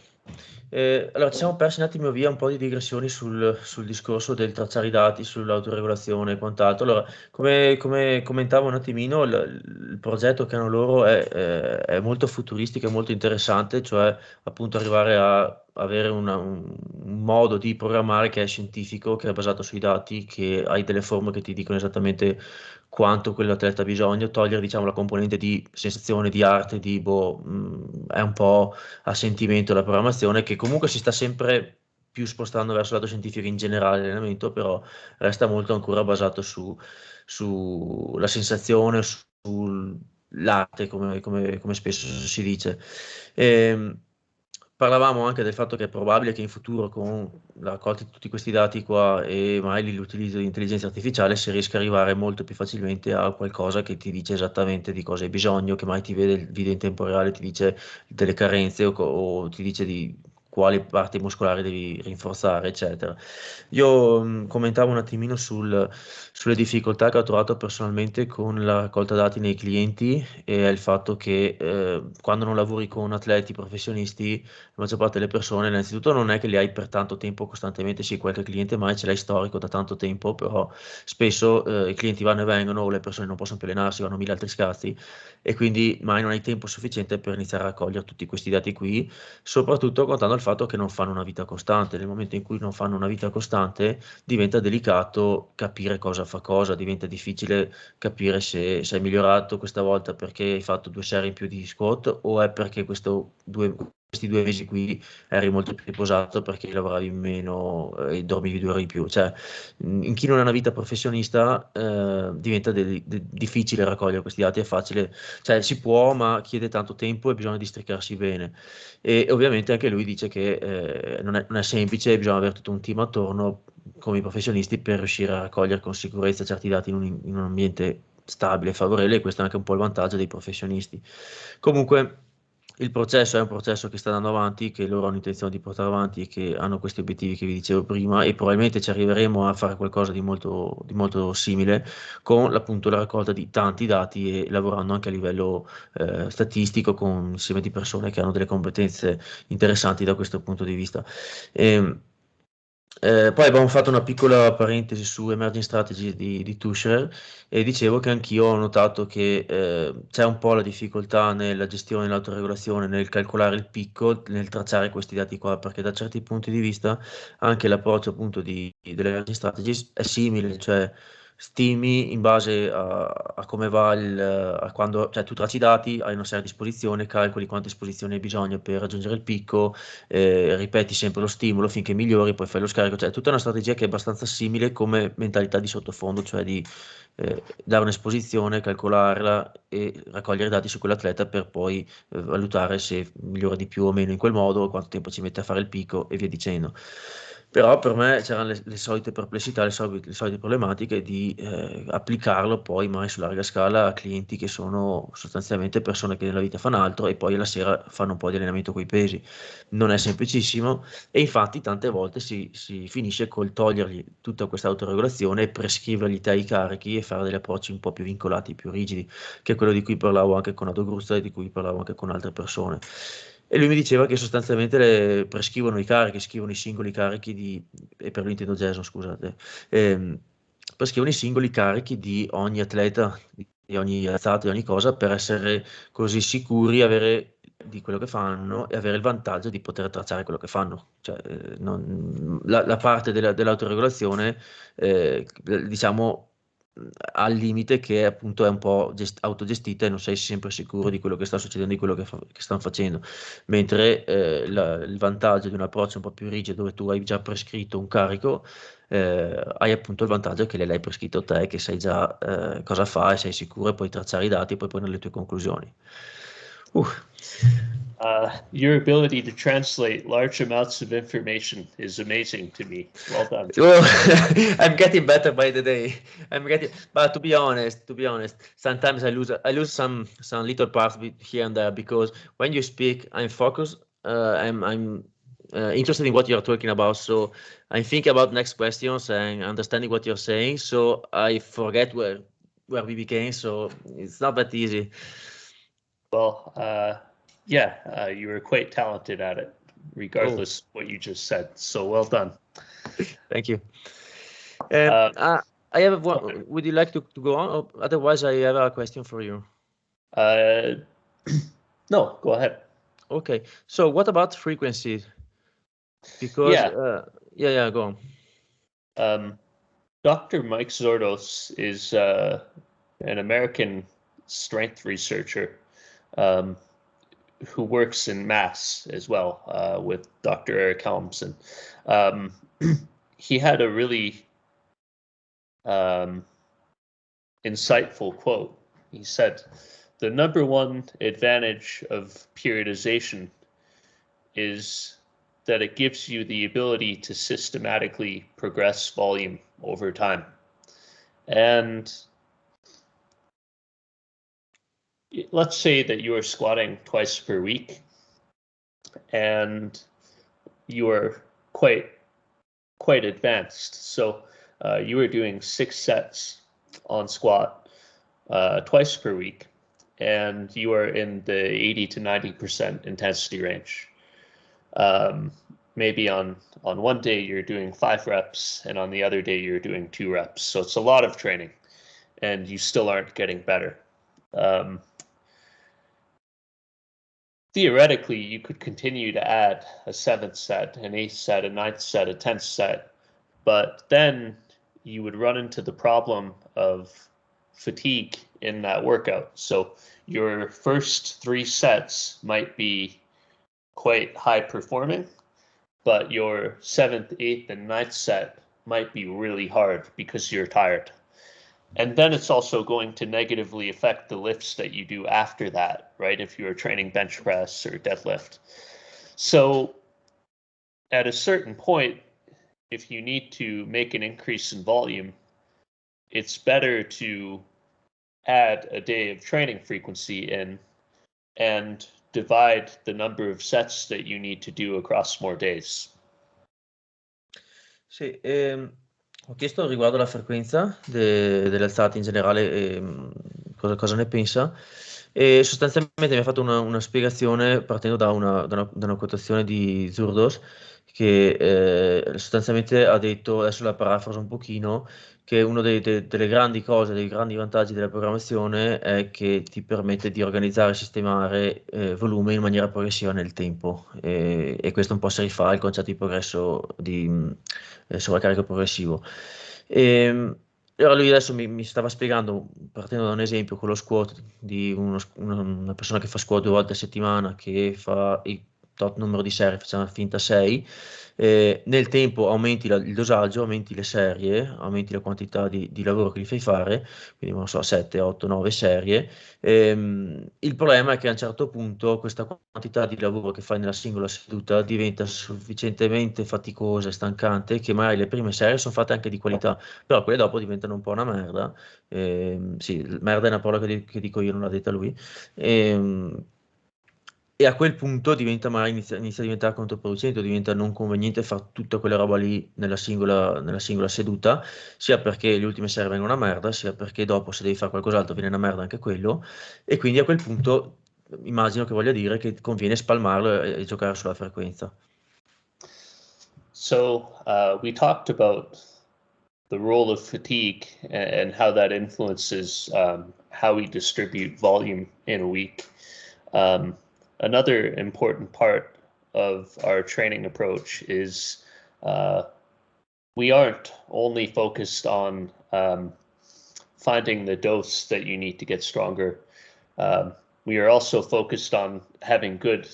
Allora, ci siamo persi un attimo via un po' di digressioni sul discorso del tracciare i dati, sull'autoregolazione e quant'altro. Allora, come commentavo un attimino, il progetto che hanno loro è molto futuristico e molto interessante, cioè appunto arrivare a avere un modo di programmare che è scientifico, che è basato sui dati, che hai delle formule che ti dicono esattamente quanto quell'atleta ha bisogno, togliere, diciamo, la componente di sensazione, di arte, è un po' a sentimento la programmazione, che comunque si sta sempre più spostando verso il lato scientifico in generale l'allenamento, però resta molto ancora basato sulla sensazione, sull'arte, come spesso si dice. Parlavamo anche del fatto che è probabile che in futuro, con la raccolta di tutti questi dati qua e magari l'utilizzo di intelligenza artificiale, si riesca ad arrivare molto più facilmente a qualcosa che ti dice esattamente di cosa hai bisogno, che mai ti vede il video in tempo reale, ti dice delle carenze o ti dice di quali parti muscolari devi rinforzare, eccetera. Io commentavo un attimino sulle difficoltà che ho trovato personalmente con la raccolta dati nei clienti e il fatto che quando non lavori con atleti professionisti, la maggior parte delle persone, innanzitutto non è che li hai per tanto tempo costantemente, sì, qualche cliente mai ce l'hai storico da tanto tempo, però spesso i clienti vanno e vengono, o le persone non possono più allenarsi, vanno mille altri scazzi e quindi mai non hai tempo sufficiente per iniziare a raccogliere tutti questi dati qui, soprattutto contando il fatto che non fanno una vita costante. Nel momento in cui non fanno una vita costante diventa delicato capire cosa fa cosa, diventa difficile capire se sei migliorato questa volta perché hai fatto 2 serie in più di squat o è perché questi 2 mesi qui eri molto più riposato perché lavoravi meno e dormivi 2 ore in più. Cioè, in chi non ha una vita professionista diventa difficile raccogliere questi dati, è facile, cioè si può, ma chiede tanto tempo e bisogna districarsi bene. E ovviamente anche lui dice che non è semplice, bisogna avere tutto un team attorno come i professionisti per riuscire a raccogliere con sicurezza certi dati in un ambiente stabile e favorevole, e questo è anche un po' il vantaggio dei professionisti. Comunque il processo è un processo che sta andando avanti, che loro hanno intenzione di portare avanti e che hanno questi obiettivi che vi dicevo prima, e probabilmente ci arriveremo a fare qualcosa di molto simile con appunto la raccolta di tanti dati e lavorando anche a livello statistico con insieme di persone che hanno delle competenze interessanti da questo punto di vista. E, poi abbiamo fatto una piccola parentesi su emerging strategy di Tusher e dicevo che anch'io ho notato che c'è un po' la difficoltà nella gestione dell'autoregolazione, nel calcolare il picco, nel tracciare questi dati qua, perché da certi punti di vista anche l'approccio appunto delle emerging strategies è simile, cioè stimi in base a come va a quando, cioè tu tracci i dati, hai una serie di esposizione, calcoli quante esposizioni hai bisogno per raggiungere il picco, ripeti sempre lo stimolo finché migliori, poi fai lo scarico, cioè è tutta una strategia che è abbastanza simile come mentalità di sottofondo, cioè di dare un'esposizione, calcolarla e raccogliere dati su quell'atleta per poi valutare se migliora di più o meno in quel modo, quanto tempo ci mette a fare il picco e via dicendo. Però per me c'erano le solite perplessità, le solite problematiche di applicarlo poi mai su larga scala a clienti che sono sostanzialmente persone che nella vita fanno altro e poi la sera fanno un po' di allenamento coi pesi. Non è semplicissimo e infatti tante volte si finisce col togliergli tutta questa autoregolazione e prescrivergli i carichi e fare degli approcci un po' più vincolati, più rigidi, che è quello di cui parlavo anche con Ado Gruzza e di cui parlavo anche con altre persone. E lui mi diceva che sostanzialmente prescrivono i carichi, scrivono i singoli carichi e per lui intendo Jason, scusate, prescrivono i singoli carichi di ogni atleta, di ogni alzato, di ogni cosa, per essere così sicuri, di quello che fanno e avere il vantaggio di poter tracciare quello che fanno. Cioè, la parte dell'autoregolazione, diciamo, al limite che appunto è un po' autogestita e non sei sempre sicuro di quello che sta succedendo, di quello che stanno facendo. Mentre il vantaggio di un approccio un po' più rigido dove tu hai già prescritto un carico, hai appunto il vantaggio che l'hai prescritto te, che sai già cosa fa e sei sicuro e puoi tracciare i dati e poi prendere le tue conclusioni. Your ability to translate large amounts of information is amazing to me. Well done. Well, I'm getting better by the day. But to be honest, sometimes I lose some little parts here and there because when you speak, I'm focused. I'm interested in what you're talking about, so I'm thinking about next questions and understanding what you're saying. So I forget where we began. So it's not that easy. Well, yeah, you were quite talented at it, regardless what you just said. So well done. Thank you. I have one. Okay. Would you like to go on? Or otherwise, I have a question for you. No, go ahead. Okay. So what about frequency? Because yeah, go on. Dr. Mike Zordos is an American strength researcher. who works in mass as well, with Dr. Eric Helms, and he had a really insightful quote. He said, "The number one advantage of periodization is that it gives you the ability to systematically progress volume over time." And let's say that you are squatting twice per week and you are quite advanced. So you are doing 6 sets on squat twice per week, and you are in the 80 to 90% intensity range. Maybe on one day you're doing 5 reps, and on the other day you're doing 2 reps. So it's a lot of training, and you still aren't getting better. Theoretically, you could continue to add a 7th set, an 8th set, a 9th set, a 10th set, but then you would run into the problem of fatigue in that workout. So your first 3 sets might be quite high performing, but your 7th, 8th, and 9th set might be really hard because you're tired. And then it's also going to negatively affect the lifts that you do after that, right? If you're training bench press or deadlift. So at a certain point, if you need to make an increase in volume, it's better to add a day of training frequency in and divide the number of sets that you need to do across more days. Sì, ho chiesto riguardo alla frequenza delle alzate in generale, cosa ne pensa, e sostanzialmente mi ha fatto una spiegazione partendo da una quotazione di Zurdos che sostanzialmente ha detto, adesso la parafraso un pochino, che uno delle grandi cose, dei grandi vantaggi della programmazione è che ti permette di organizzare e sistemare volume in maniera progressiva nel tempo, e questo un po' si rifà al concetto di progresso di sovraccarico progressivo. Allora lui adesso mi stava spiegando, partendo da un esempio, con lo squat di una persona che fa squat 2 volte a settimana, che fa il tot numero di serie, facciamo finta 6, nel tempo aumenti il dosaggio, aumenti le serie, aumenti la quantità di lavoro che gli fai fare, quindi non so, 7, 8, 9 serie. Il problema è che a un certo punto questa quantità di lavoro che fai nella singola seduta diventa sufficientemente faticosa e stancante che magari le prime serie sono fatte anche di qualità, però quelle dopo diventano un po' una merda. Sì, merda è una parola che dico io, non l'ha detta lui. E a quel punto magari inizia a diventare controproducente, diventa non conveniente fare tutta quella roba lì nella singola seduta, sia perché le ultime serie vengono una merda, sia perché dopo se devi fare qualcos'altro viene una merda anche quello, e quindi a quel punto immagino che voglia dire che conviene spalmarlo e giocare sulla frequenza. So we talked about the role of fatigue and how that influences how we distribute volume in a week. Another important part of our training approach is we aren't only focused on finding the dose that you need to get stronger. We are also focused on having good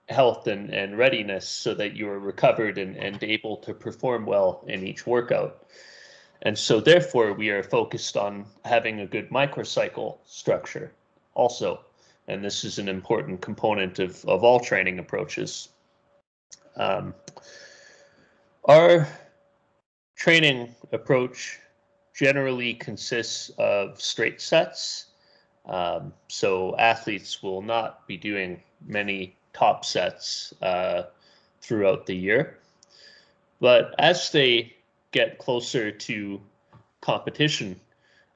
health and readiness so that you are recovered and able to perform well in each workout. And so therefore we are focused on having a good microcycle structure also. And this is an important component of all training approaches. Our training approach generally consists of straight sets. So athletes will not be doing many top sets throughout the year. But as they get closer to competition,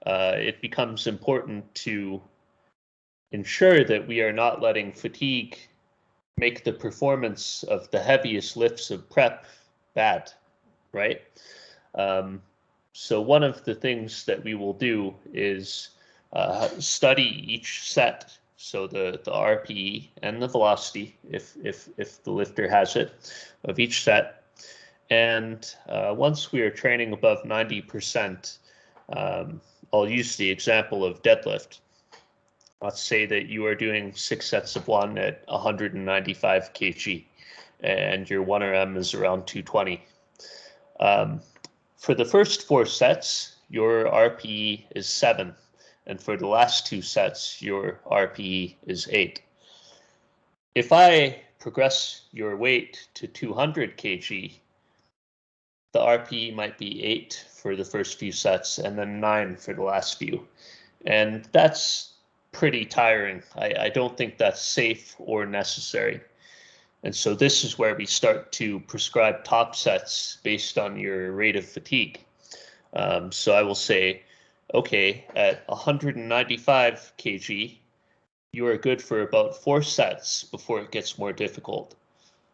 it becomes important to ensure that we are not letting fatigue make the performance of the heaviest lifts of prep bad, right? So one of the things that we will do is study each set, so the RPE and the velocity, if the lifter has it, of each set. And once we are training above 90%, I'll use the example of deadlift. let's say that you are doing 6 sets of 1 at 195 kg, and your 1RM is around 220. For the first 4 sets, your RPE is 7, and for the last 2 sets, your RPE is 8. If I progress your weight to 200 kg, the RPE might be 8 for the first few sets and then 9 for the last few. And that's pretty tiring. I don't think that's safe or necessary. And so this is where we start to prescribe top sets based on your rate of fatigue. So I will say, okay, at 195 kg, you are good for about 4 sets before it gets more difficult.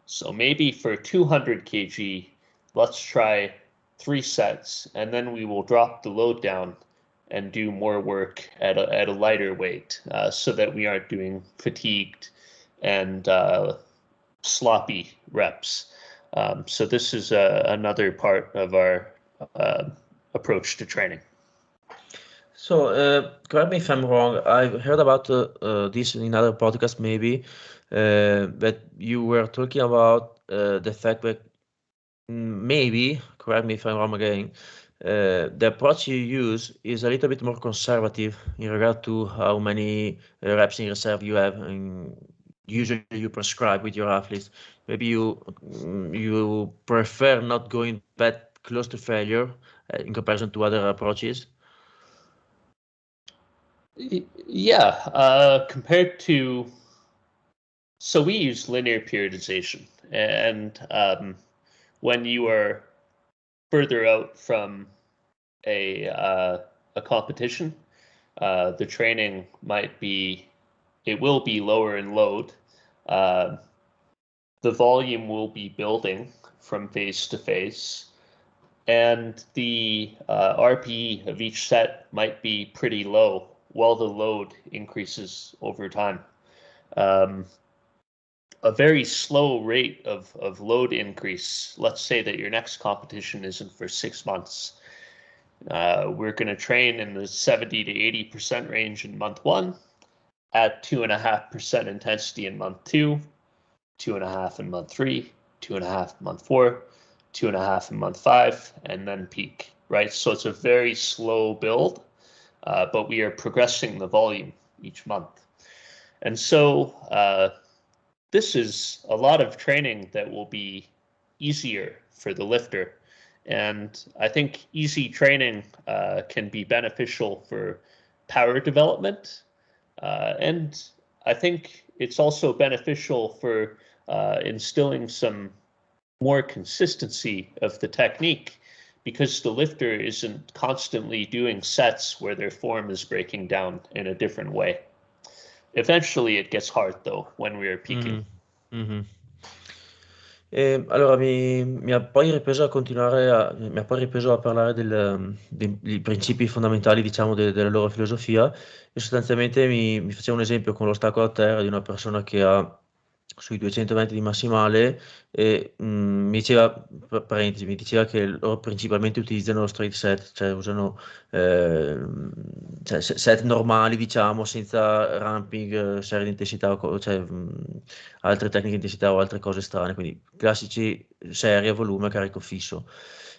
So maybe for 200 kg, let's try 3 sets, and then we will drop the load down and do more work at a lighter weight, so that we aren't doing fatigued and sloppy reps. So this is another part of our approach to training. So, correct me if I'm wrong. I've heard about this in other podcasts, maybe, that you were talking about the fact that maybe, correct me if I'm wrong again, the approach you use is a little bit more conservative in regard to how many reps in reserve you have, and usually you prescribe with your athletes. Maybe you prefer not going that close to failure in comparison to other approaches. Yeah, compared to, so we use linear periodization, and when you are further out from a competition, the training it will be lower in load. The volume will be building from phase to phase, and the RPE of each set might be pretty low while the load increases over time. A very slow rate of load increase, let's say that your next competition isn't for 6 months. We're going to train in the 70 to 80% range in month 1, at 2.5% intensity in month 2, 2.5 in month 3, 2.5 in month 4, 2.5 in month 5, and then peak, right? So it's a very slow build, but we are progressing the volume each month. And so this is a lot of training that will be easier for the lifter. And I think easy training can be beneficial for power development. And I think it's also beneficial for instilling some more consistency of the technique, because the lifter isn't constantly doing sets where their form is breaking down in a different way. Eventually it gets hard though when we are peaking. Mm-hmm. Allora mi ha poi ripreso a mi ha poi ripreso a parlare dei principi fondamentali, diciamo, della loro filosofia, e sostanzialmente mi faceva un esempio con l'ostacolo a terra di una persona che ha sui 200 metri di massimale, e mi diceva, parentesi, mi diceva che loro principalmente utilizzano lo straight set, cioè usano cioè set normali, diciamo, senza ramping, serie di intensità, cioè altre tecniche di intensità o altre cose strane, quindi classici serie a volume a carico fisso.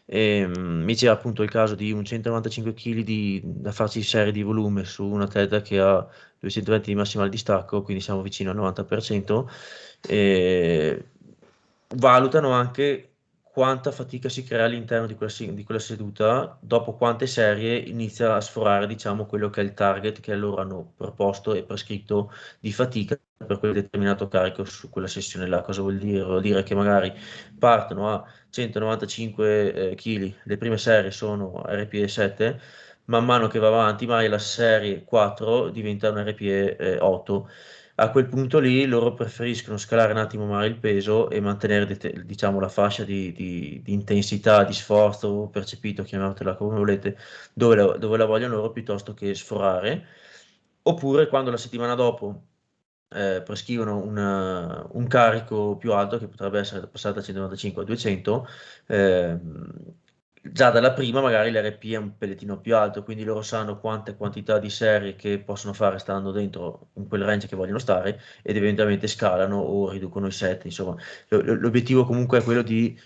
Mi c'era appunto il caso di un 195 kg da farci serie di volume su un atleta che ha 220 di massimale distacco, quindi siamo vicino al 90%. Valutano anche quanta fatica si crea all'interno di quella seduta, dopo quante serie inizia a sforare, diciamo, quello che è il target che loro hanno proposto e prescritto di fatica per quel determinato carico su quella sessione là. Cosa vuol dire? Vuol dire che magari partono a 195 kg, le prime serie sono RPE 7, man mano che va avanti, magari la serie 4 diventa un RPE 8. A quel punto lì loro preferiscono scalare un attimo magari il peso e mantenere, diciamo, la fascia di intensità, di sforzo percepito, chiamatela come volete, dove la vogliono loro, piuttosto che sforare. Oppure quando la settimana dopo prescrivono un carico più alto, che potrebbe essere passato da 195 a 200, già dalla prima magari l'RP è un pellettino più alto, quindi loro sanno quante quantità di serie che possono fare stando dentro in quel range che vogliono stare ed eventualmente scalano o riducono i set. Insomma, l'obiettivo comunque è quello di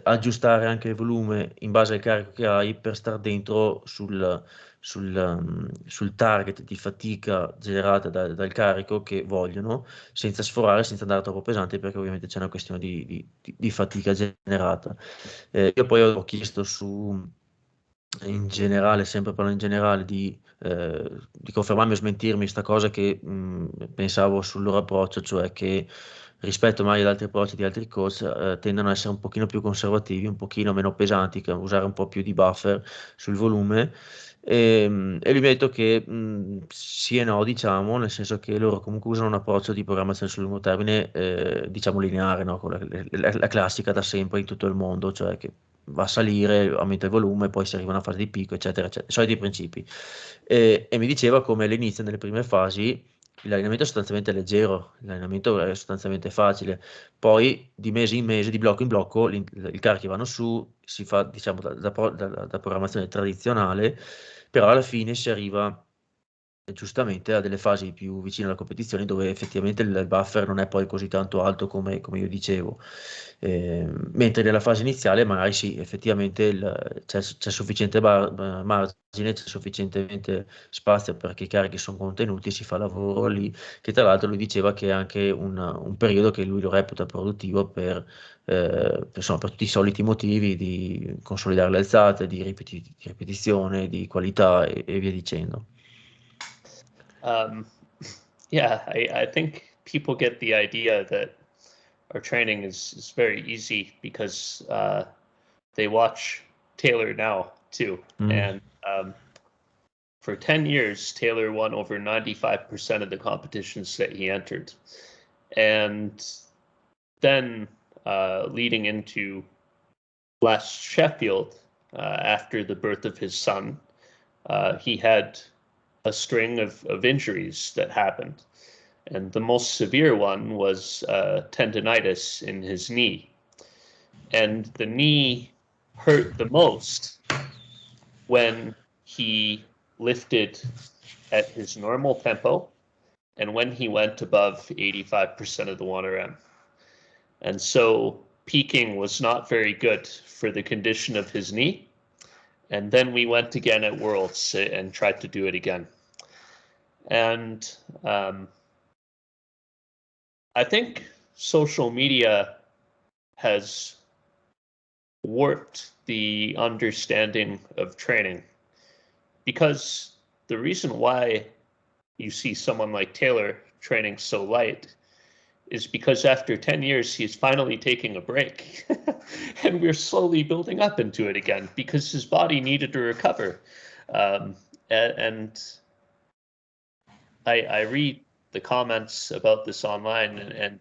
aggiustare anche il volume in base al carico che hai per stare dentro sul target di fatica generata dal carico che vogliono, senza sforare, senza andare troppo pesante, perché ovviamente c'è una questione di fatica generata. Io poi ho chiesto in generale, sempre parlando in generale, di confermarmi o smentirmi questa cosa che pensavo sul loro approccio, cioè che rispetto magari ad altri approcci di altri coach tendono ad essere un pochino più conservativi, un pochino meno pesanti, usare un po' più di buffer sul volume. E lui mi ha detto che sì e no, diciamo, nel senso che loro comunque usano un approccio di programmazione sul lungo termine, diciamo lineare, no? La classica da sempre in tutto il mondo, cioè che va a salire, aumenta il volume, poi si arriva a una fase di picco, eccetera, eccetera, i soliti principi. E mi diceva come all'inizio, nelle prime fasi, l'allenamento è sostanzialmente leggero, l'allenamento è sostanzialmente facile, poi di mese in mese, di blocco in blocco, i carichi vanno su, si fa diciamo da programmazione tradizionale, però alla fine si arriva giustamente a delle fasi più vicine alla competizione dove effettivamente il buffer non è poi così tanto alto come io dicevo. Mentre nella fase iniziale magari sì, effettivamente c'è sufficiente margine, c'è sufficientemente spazio perché i carichi sono contenuti, si fa lavoro lì, che tra l'altro lui diceva che è anche un periodo che lui lo reputa produttivo insomma, per tutti i soliti motivi di consolidare le alzate, di ripetizione, di qualità e via dicendo. Um, yeah, I think people get the idea that our training is very easy because they watch Taylor now too. Mm. And for 10 years, Taylor won over 95% of the competitions that he entered. And then leading into last Sheffield, after the birth of his son, he had a string of injuries that happened. And the most severe one was tendonitis in his knee. And the knee hurt the most when he lifted at his normal tempo and when he went above 85% of the 1RM. And so peaking was not very good for the condition of his knee. And then we went again at Worlds and tried to do it again. And I think social media has warped the understanding of training, because the reason why you see someone like Taylor training so light is because after 10 years, he's finally taking a break. And we're slowly building up into it again because his body needed to recover. And I read the comments about this online, and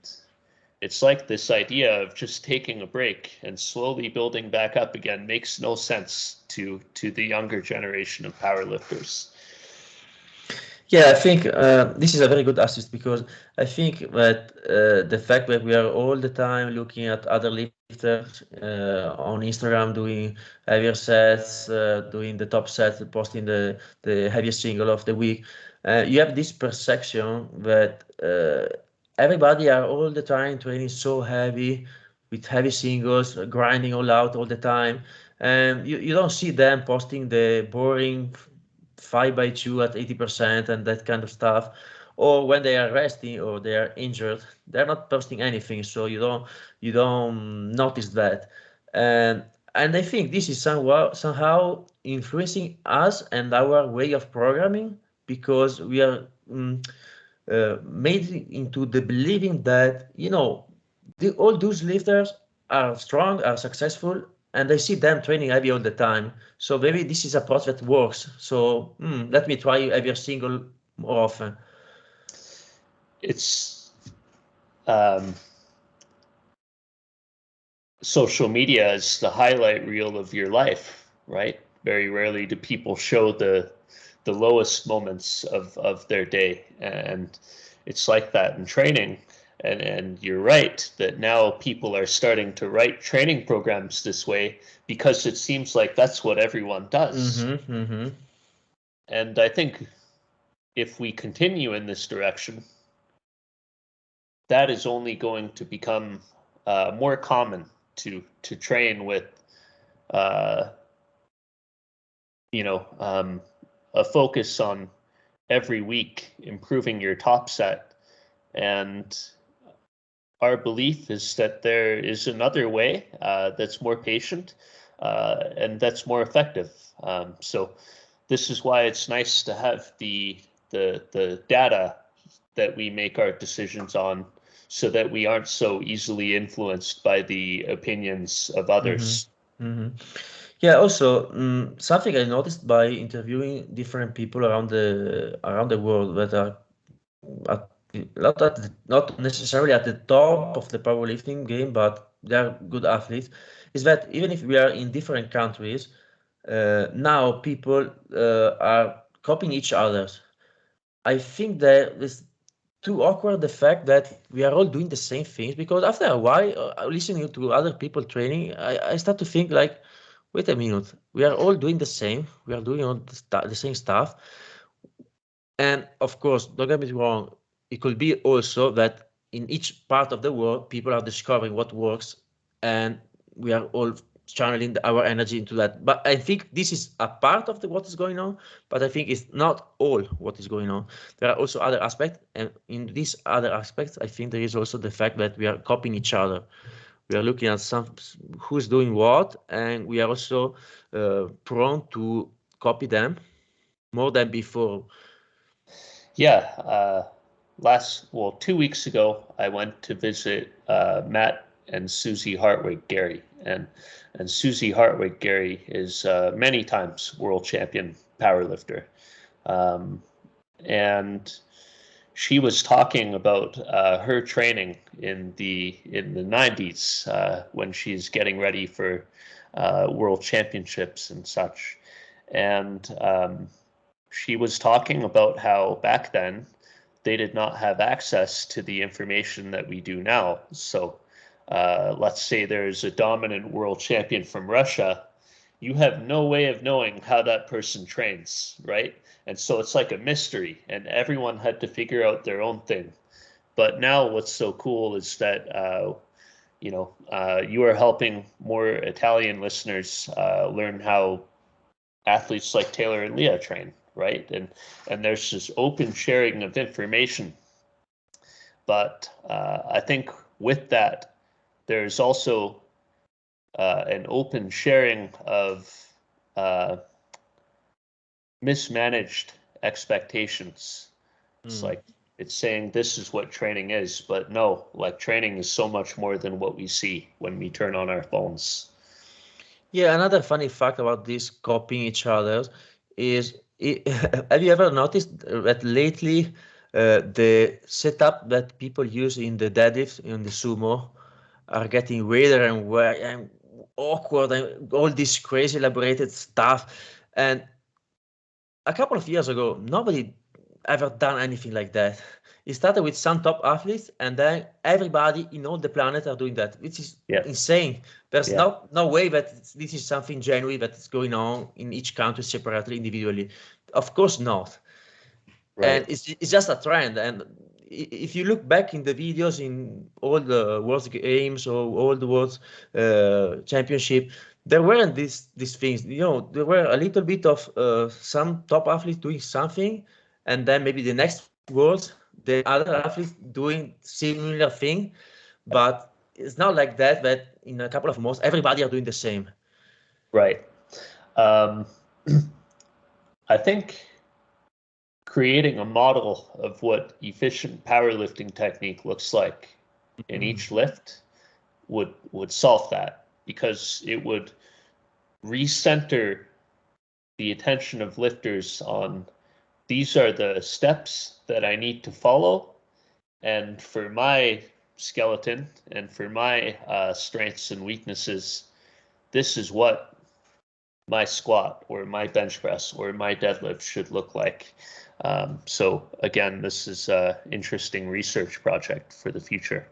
it's like this idea of just taking a break and slowly building back up again makes no sense to the younger generation of powerlifters. Yeah, I think this is a very good assist because I think that the fact that we are all the time looking at other lifters on Instagram doing heavier sets, doing the top sets, posting the heaviest single of the week, you have this perception that everybody are all the time training so heavy with heavy singles, grinding all out all the time. And you don't see them posting the boring 5x2 at 80% and that kind of stuff, or when they are resting or they are injured, they're not posting anything, so you don't notice that. And I think this is somehow influencing us and our way of programming, because we are made into the believing that all those lifters are strong, are successful, and I see them training heavy all the time. So maybe this is a approach that works. So let me try heavier single more often. It's social media is the highlight reel of your life, right? Very rarely do people show the lowest moments of their day, and it's like that in training. And you're right that now people are starting to write training programs this way because it seems like that's what everyone does. And I think if we continue in this direction, that is only going to become more common to train with, a focus on every week improving your top set. And our belief is that there is another way that's more patient and that's more effective. So this is why it's nice to have the data that we make our decisions on, so that we aren't so easily influenced by the opinions of others. Yeah, also something I noticed by interviewing different people around the world that are not necessarily at the top of the powerlifting game, but they're good athletes, is that even if we are in different countries, now people are copying each other. I think that is too awkward, the fact that we are all doing the same things, because after a while, listening to other people training, I start to think like, wait a minute, we are all doing the same, we are doing all the same stuff. And of course, don't get me wrong, it could be also that in each part of the world, people are discovering what works, and we are all channeling our energy into that. But I think this is a part of what is going on, but I think it's not all what is going on. There are also other aspects, and in these other aspects, I think there is also the fact that we are copying each other. We are looking at who's doing what, and we are also prone to copy them more than before. Yeah, 2 weeks ago, I went to visit Matt and Susie Hartwig Gary, and Susie Hartwig Gary is many times world champion powerlifter, and she was talking about her training in the 90s when she's getting ready for world championships and such, and she was talking about how back then they did not have access to the information that we do now. So let's say there's a dominant world champion from Russia. You have no way of knowing how that person trains, right? And so it's like a mystery, and everyone had to figure out their own thing. But now what's so cool is that you are helping more Italian listeners learn how athletes like Taylor and Leah train, right? And there's this open sharing of information. But I think with that, there's also an open sharing of mismanaged expectations. It's like, it's saying this is what training is, but no, like training is so much more than what we see when we turn on our phones. Yeah, another funny fact about this copying each other is, have you ever noticed that lately the setup that people use in the deadlift, in the sumo, are getting weirder and weird and awkward and all this crazy elaborated stuff. And a couple of years ago, nobody ever done anything like that. It started with some top athletes, and then everybody in all the planet are doing that, which is insane. There's no way that this is something genuine that is going on in each country separately, individually. Of course not. Right. And it's just a trend. And if you look back in the videos in all the World Games or all the World Championship, there weren't these things. There were a little bit of some top athletes doing something, and then maybe the next Worlds, the other athletes doing similar thing. But it's not like that. That in a couple of months, everybody are doing the same. Right. I think creating a model of what efficient powerlifting technique looks like in each lift would solve that, because it would recenter the attention of lifters on, these are the steps that I need to follow, and for my skeleton and for my strengths and weaknesses, this is what my squat or my bench press or my deadlift should look like. So again, this is an interesting research project for the future.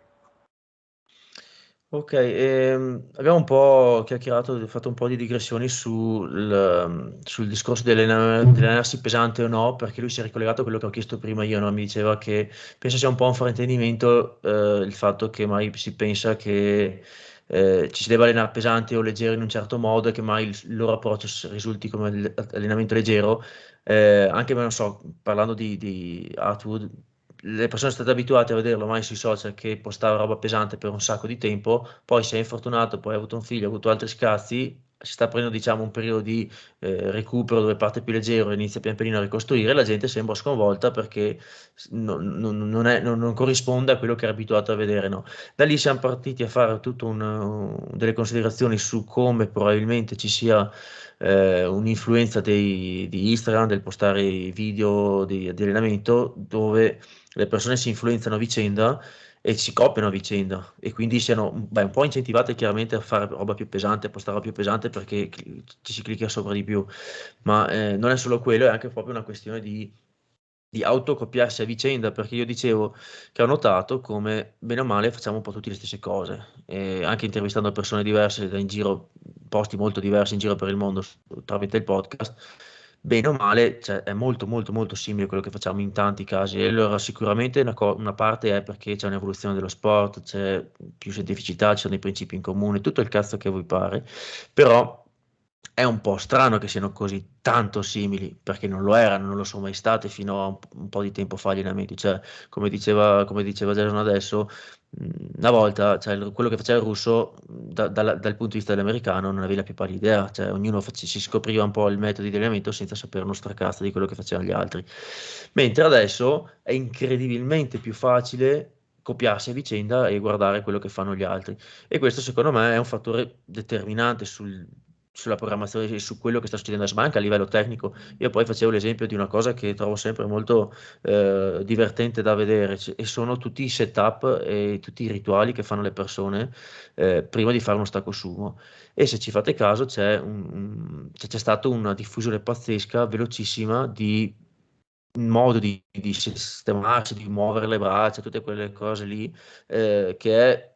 Ok, abbiamo un po' chiacchierato, fatto un po' di digressioni sul discorso dell'allenarsi pesante o no, perché lui si è ricollegato a quello che ho chiesto prima io, no? Mi diceva che penso sia un po' un fraintendimento il fatto che mai si pensa che ci si debba allenare pesante o leggero in un certo modo e che mai il loro approccio risulti come allenamento leggero. Anche, non so, parlando di Artwood, le persone sono state abituate a vederlo ormai sui social che postava roba pesante per un sacco di tempo, poi si è infortunato, poi ha avuto un figlio, ha avuto altri scazzi, si sta prendendo diciamo un periodo di recupero dove parte più leggero e inizia pian pianino a ricostruire, la gente sembra sconvolta perché non corrisponde a quello che era abituato a vedere, no? Da lì siamo partiti a fare tutte delle considerazioni su come probabilmente ci sia un'influenza di Instagram, del postare video di allenamento, dove le persone si influenzano a vicenda e si copiano a vicenda e quindi siano un po' incentivate chiaramente a fare roba più pesante, a postare roba più pesante perché ci si clicca sopra di più, ma non è solo quello, è anche proprio una questione di autocopiarsi a vicenda, perché io dicevo che ho notato come bene o male facciamo un po' tutte le stesse cose, e anche intervistando persone diverse in giro, posti molto diversi in giro per il mondo tramite il podcast, bene o male, cioè, è molto molto molto simile a quello che facciamo in tanti casi. E allora sicuramente una parte è perché c'è un'evoluzione dello sport, c'è più scientificità, ci sono dei principi in comune, tutto il cazzo che vi pare, però è un po' strano che siano così tanto simili, perché non lo erano, non lo sono mai state fino a un po' di tempo fa gli allenamenti. Cioè, come diceva Jason adesso, una volta, cioè, quello che faceva il russo, dal punto di vista dell'americano, non aveva la più pallida idea. Cioè, ognuno si scopriva un po' il metodo di allenamento senza sapere uno stracazzo di quello che facevano gli altri. Mentre adesso è incredibilmente più facile copiarsi a vicenda e guardare quello che fanno gli altri. E questo secondo me è un fattore determinante sulla programmazione e su quello che sta succedendo adesso, ma anche a livello tecnico. Io poi facevo l'esempio di una cosa che trovo sempre molto divertente da vedere, e sono tutti i setup e tutti i rituali che fanno le persone prima di fare uno stacco sumo. E se ci fate caso c'è stata una diffusione pazzesca, velocissima, di un modo di sistemarsi, di muovere le braccia, tutte quelle cose lì, che è,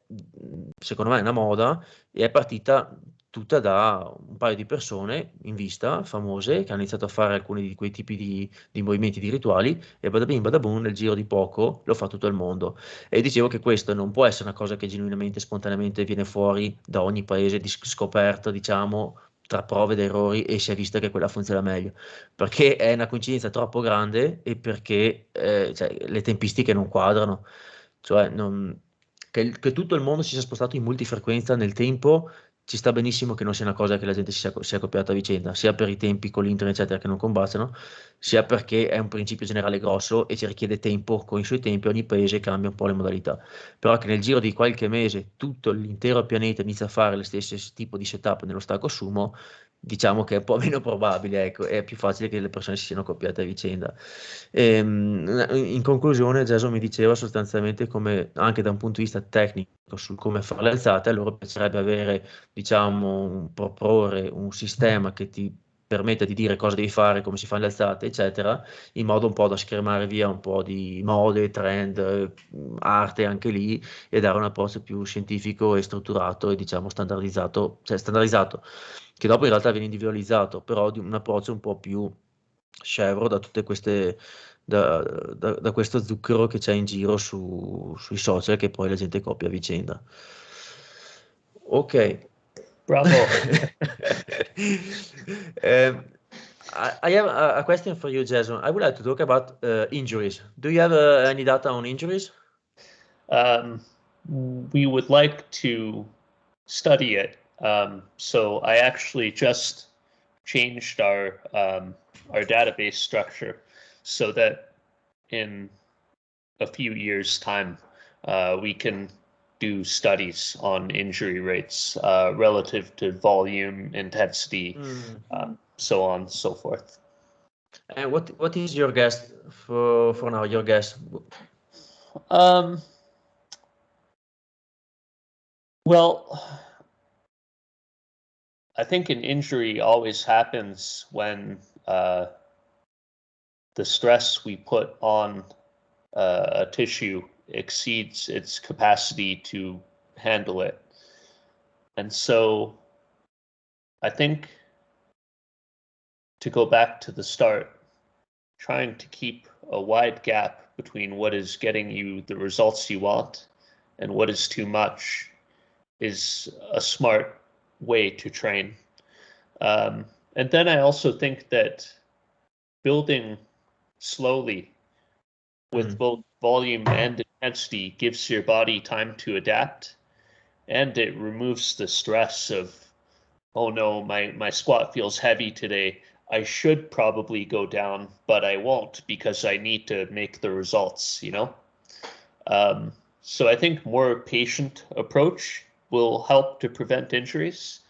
secondo me, è una moda e è partita tutta da un paio di persone in vista, famose, che hanno iniziato a fare alcuni di quei tipi di movimenti, di rituali, e bada bing bada boom, nel giro di poco lo fa tutto il mondo. E dicevo che questo non può essere una cosa che genuinamente, spontaneamente viene fuori da ogni paese di scoperta, diciamo, tra prove ed errori, e si è visto che quella funziona meglio perché è una coincidenza troppo grande e perché cioè, le tempistiche non quadrano, cioè che tutto il mondo si sia spostato in multifrequenza nel tempo. Ci sta benissimo che non sia una cosa che la gente si sia copiata a vicenda, sia per i tempi con l'internet, eccetera, che non combaciano, sia perché è un principio generale grosso e ci richiede tempo con i suoi tempi, ogni paese cambia un po' le modalità. Però che nel giro di qualche mese tutto l'intero pianeta inizia a fare lo stesso tipo di setup nello stacco sumo, diciamo che è un po' meno probabile, ecco, è più facile che le persone si siano copiate a vicenda. In conclusione, Jason mi diceva sostanzialmente come anche da un punto di vista tecnico sul come fare le alzate, a loro piacerebbe avere, diciamo, proporre un sistema che ti permetta di dire cosa devi fare, come si fanno le alzate, eccetera, in modo un po' da schermare via un po' di mode, trend, arte anche lì, e dare un approccio più scientifico e strutturato e diciamo standardizzato, cioè standardizzato, che dopo in realtà viene individualizzato, però di un approccio un po' più scevro da tutte queste, da questo zucchero che c'è in giro sui social che poi la gente copia a vicenda. Ok. Bravo. Um, I have a question for you, Jason. I would like to talk about injuries. Do you have any data on injuries? We would like to study it. So I actually just changed our database structure so that in a few years' time we can do studies on injury rates relative to volume, intensity, so on and so forth. And what is your guess for now? Your guess? Well, I think an injury always happens when the stress we put on a tissue exceeds its capacity to handle it. And so I think, to go back to the start, trying to keep a wide gap between what is getting you the results you want and what is too much is a smart way to train. And then I also think that building slowly with both volume and intensity gives your body time to adapt, and it removes the stress of, oh no, my squat feels heavy today. I should probably go down, but I won't because I need to make the results, you know? So I think more patient approach will help to prevent injuries.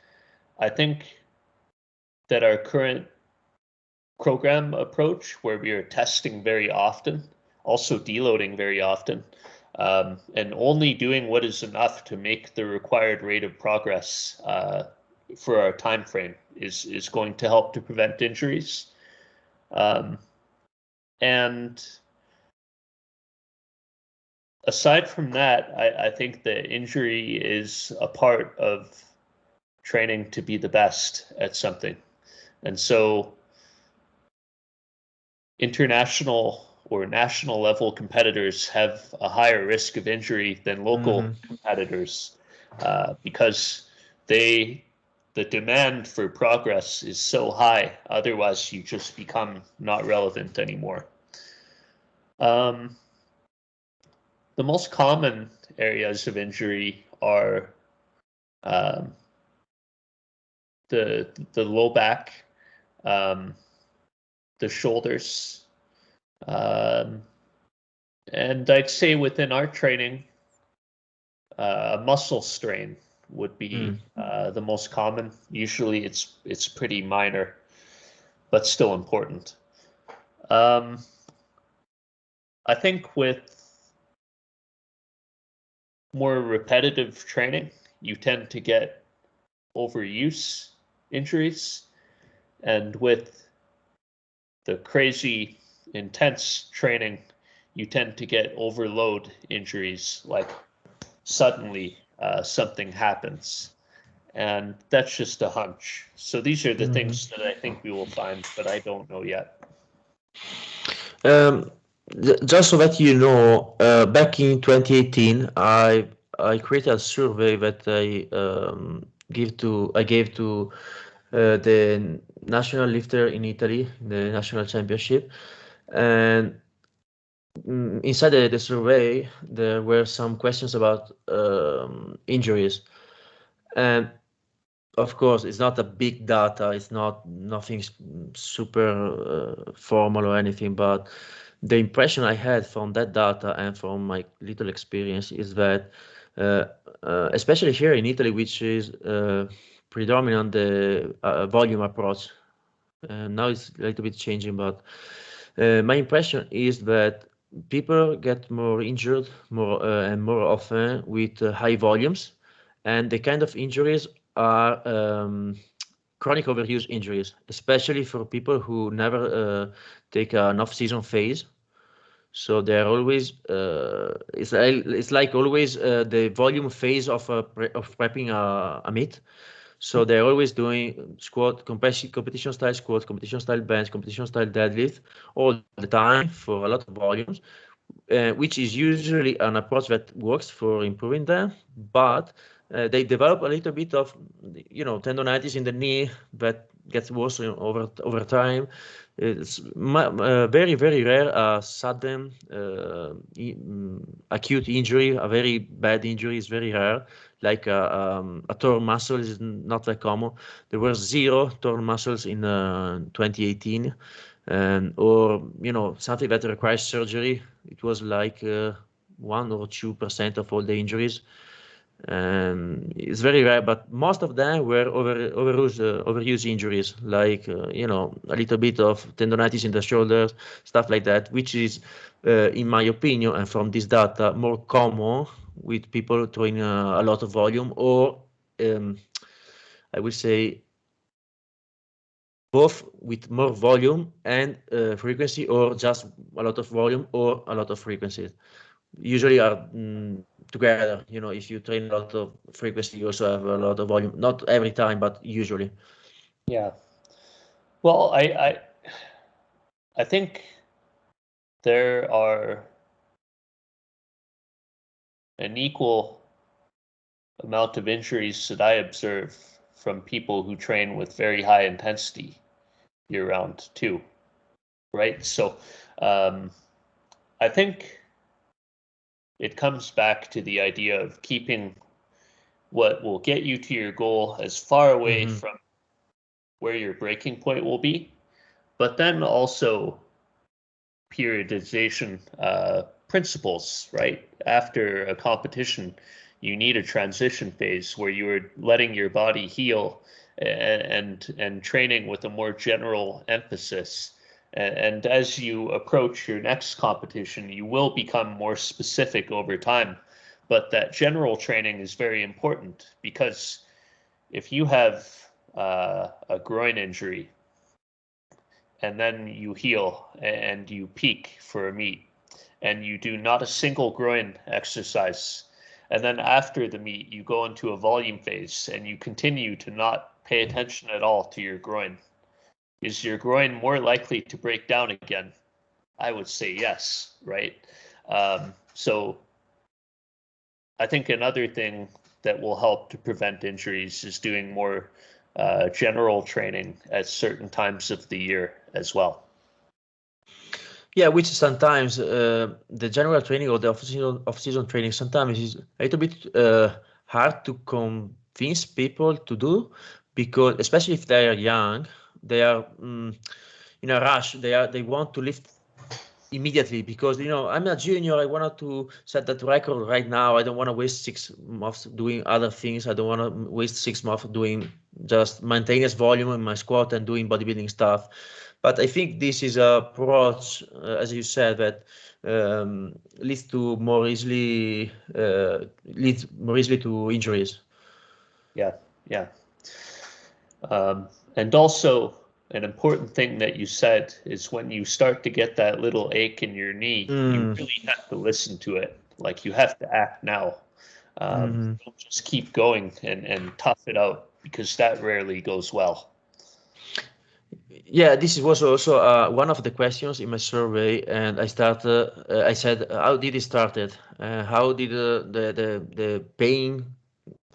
I think that our current program approach, where we are testing very often, also deloading very often, and only doing what is enough to make the required rate of progress for our time frame is going to help to prevent injuries. And aside from that, I think the injury is a part of training to be the best at something. And so international or national level competitors have a higher risk of injury than local competitors because the demand for progress is so high. Otherwise, you just become not relevant anymore. The most common areas of injury are the low back, the shoulders, and I'd say within our training, a muscle strain would be the most common. Usually it's pretty minor, but still important. I think with more repetitive training, you tend to get overuse injuries, and with the crazy intense training, you tend to get overload injuries, like suddenly something happens. And that's just a hunch. So these are the things that I think we will find, but I don't know yet. Just so that you know, back in 2018, I created a survey that I gave to the national lifter in Italy, the national championship, and inside the survey there were some questions about injuries, and of course it's not a big data, it's nothing super formal or anything, but the impression I had from that data and from my little experience is that especially here in Italy, which is predominant the volume approach, now it's a little bit changing, but my impression is that people get more injured and more often with high volumes, and the kind of injuries are chronic overuse injuries, especially for people who never take an off-season phase. So they're always it's like always the volume phase of prepping a meet. So they're always doing squat, competition style squat, competition style bench, competition style deadlift all the time for a lot of volumes, which is usually an approach that works for improving them, but they develop a little bit of, tendonitis in the knee that gets worse over time. It's very, very rare sudden acute injury. A very bad injury is very rare. Like a torn muscle is not that common. There were 0 torn muscles in 2018. Or something that requires surgery. It was like 1 or 2% of all the injuries. It's very rare, but most of them were overuse injuries, like a little bit of tendonitis in the shoulders, stuff like that, which is, in my opinion, and from this data, more common with people throwing a lot of volume, or I would say both with more volume and frequency, or just a lot of volume or a lot of frequency. Usually are together. You know, if you train a lot of frequency, you also have a lot of volume. Not every time, but usually. Yeah. Well, I think there are an equal amount of injuries that I observe from people who train with very high intensity year round too, right? So I think it comes back to the idea of keeping what will get you to your goal as far away from where your breaking point will be, but then also periodization principles, right? After a competition, you need a transition phase where you are letting your body heal and training with a more general emphasis. And as you approach your next competition, you will become more specific over time. But that general training is very important, because if you have a groin injury and then you heal and you peak for a meet and you do not a single groin exercise, and then after the meet you go into a volume phase and you continue to not pay attention at all to your groin, is your groin more likely to break down again? I would say yes, right? So I think another thing that will help to prevent injuries is doing more general training at certain times of the year as well. Yeah, which sometimes the general training or the off-season training sometimes is a little bit hard to convince people to do, because especially if they are young, they are in a rush. They want to lift immediately, because I'm a junior. I wanted to set that record right now. I don't want to waste 6 months doing other things. I don't want to waste 6 months doing just maintenance volume in my squat and doing bodybuilding stuff. But I think this is a approach, as you said, that leads more easily to injuries. Yeah. And also, an important thing that you said is when you start to get that little ache in your knee, you really have to listen to it. Like, you have to act now. Don't just keep going and tough it out, because that rarely goes well. Yeah, this was also one of the questions in my survey, and I said, how did it started? How did the pain,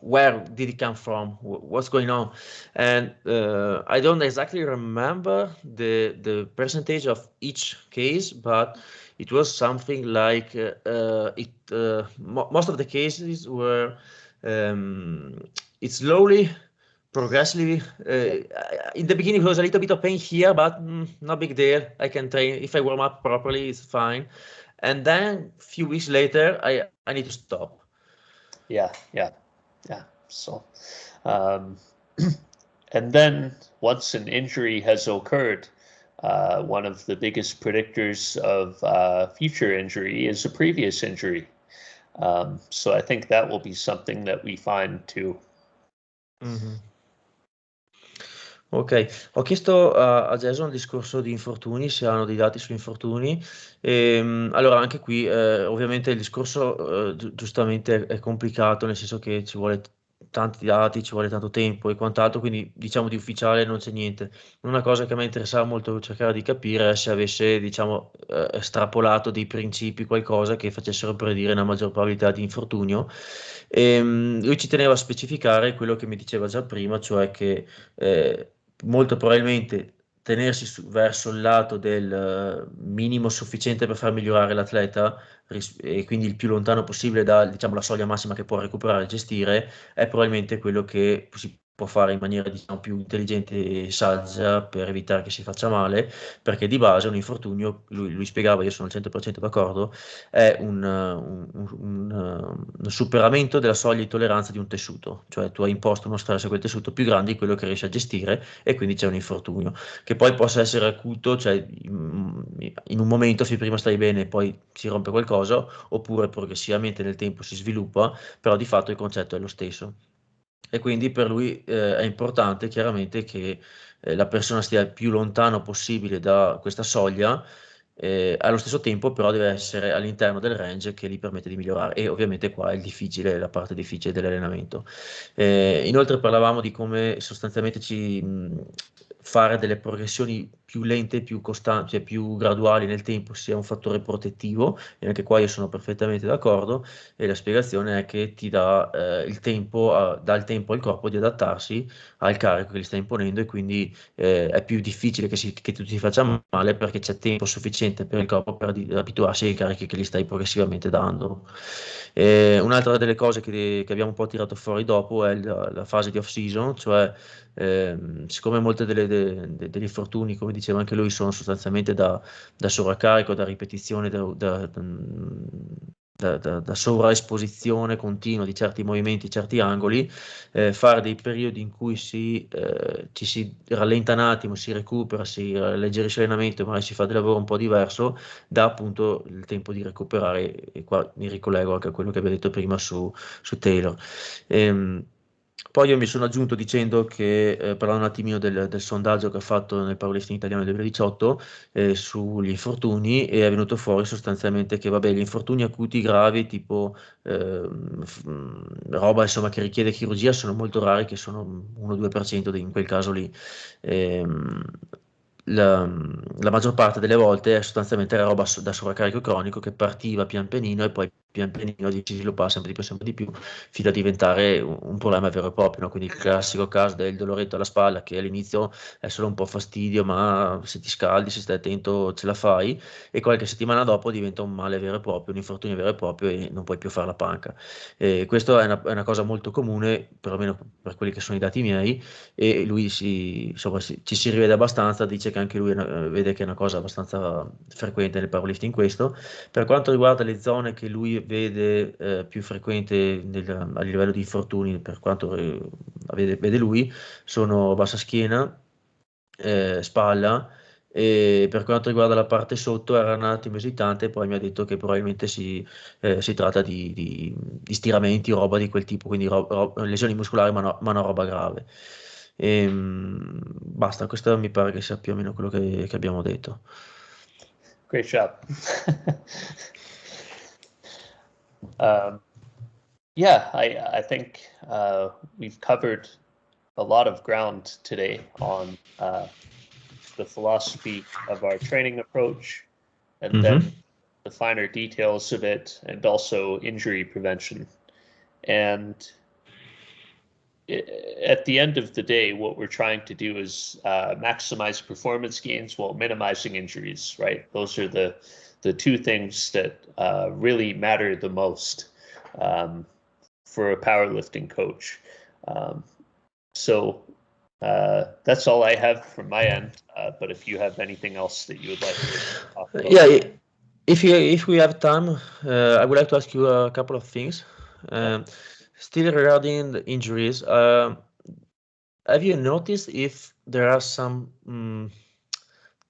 where did it come from? What's going on? And I don't exactly remember the percentage of each case, but it was something like most of the cases were it slowly, progressively. In the beginning, it was a little bit of pain here, but no big deal. I can train. If I warm up properly, it's fine. And then a few weeks later, I need to stop. Yeah. So, and then once an injury has occurred, one of the biggest predictors of future injury is a previous injury. So I think that will be something that we find too. Ok, ho chiesto a Jason il discorso di infortuni, se hanno dei dati su infortuni. Allora, anche qui ovviamente il discorso giustamente è complicato, nel senso che ci vuole tanti dati, ci vuole tanto tempo e quant'altro, quindi diciamo di ufficiale non c'è niente. Una cosa che mi interessava molto cercare di capire è se avesse, diciamo, estrapolato dei principi, qualcosa che facessero predire una maggior probabilità di infortunio. Lui ci teneva a specificare quello che mi diceva già prima, cioè che molto probabilmente tenersi verso il lato del minimo sufficiente per far migliorare l'atleta, e quindi il più lontano possibile da, diciamo, la soglia massima che può recuperare e gestire, è probabilmente quello che si può fare in maniera, diciamo, più intelligente e saggia per evitare che si faccia male, perché di base un infortunio, lui spiegava, io sono al 100% d'accordo, è un superamento della soglia di tolleranza di un tessuto, cioè tu hai imposto uno stress a quel tessuto più grande di quello che riesci a gestire, e quindi c'è un infortunio che poi possa essere acuto, cioè in un momento se prima stai bene e poi si rompe qualcosa, oppure progressivamente nel tempo si sviluppa, però di fatto il concetto è lo stesso. e quindi per lui è importante chiaramente che la persona stia il più lontano possibile da questa soglia, allo stesso tempo però deve essere all'interno del range che gli permette di migliorare, e ovviamente qua è il difficile, la parte difficile dell'allenamento. Inoltre parlavamo di come sostanzialmente fare delle progressioni più lente, più costanti, cioè più graduali nel tempo sia un fattore protettivo, e anche qua io sono perfettamente d'accordo, e la spiegazione è che ti dà il tempo, dà il tempo al corpo di adattarsi al carico che gli stai imponendo, e quindi è più difficile che tu ti faccia male, perché c'è tempo sufficiente per il corpo per abituarsi ai carichi che gli stai progressivamente dando. Un'altra delle cose che abbiamo un po' tirato fuori dopo è la fase di off-season, cioè siccome molte degli infortuni, come diceva anche lui, sono sostanzialmente da sovraccarico, da ripetizione, da sovraesposizione continua di certi movimenti, certi angoli, fare dei periodi in cui ci si rallenta un attimo, si recupera, si alleggerisce l'allenamento, magari si fa del lavoro un po' diverso, dà appunto il tempo di recuperare, e qua mi ricollego anche a quello che abbiamo detto prima su Taylor. Poi io mi sono aggiunto dicendo che, parlando un attimino del sondaggio che ha fatto nel Powerlifting Italiano del 2018 sugli infortuni, e è venuto fuori sostanzialmente che vabbè, gli infortuni acuti gravi, tipo roba insomma che richiede chirurgia, sono molto rari, che sono 1-2% in quel caso lì. Ehm, la maggior parte delle volte è sostanzialmente roba da sovraccarico cronico, che partiva pian pianino e poi pian pianino si sviluppa sempre di più, fino a diventare un problema vero e proprio, no? Quindi il classico caso del doloretto alla spalla, che all'inizio è solo un po' fastidio, ma se ti scaldi, se stai attento, ce la fai, e qualche settimana dopo diventa un male vero e proprio, un infortunio vero e proprio, e non puoi più fare la panca. Questo è una cosa molto comune, perlomeno per quelli che sono i dati miei, e lui insomma, ci si rivede abbastanza, dice che anche lui vede che è una cosa abbastanza frequente nel powerlifting questo. Per quanto riguarda le zone che lui vede più frequente a livello di infortuni, per quanto vede lui, sono bassa schiena, spalla, e per quanto riguarda la parte sotto era un attimo esitante, poi mi ha detto che probabilmente si tratta di stiramenti o roba di quel tipo, quindi lesioni muscolari, ma no roba grave. Basta, questo mi pare che sia più o meno quello che abbiamo detto. Great job. um, yeah, I think we've covered a lot of ground today on the philosophy of our training approach, and Mhm. then the finer details of it, and also injury prevention. And at the end of the day, what we're trying to do is maximize performance gains while minimizing injuries, right? Those are the two things that really matter the most for a powerlifting coach. Um, so that's all I have from my end. But if you have anything else that you would like to talk about, Yeah, if we have time, I would like to ask you a couple of things. yeah. Still regarding the injuries, have you noticed if there are some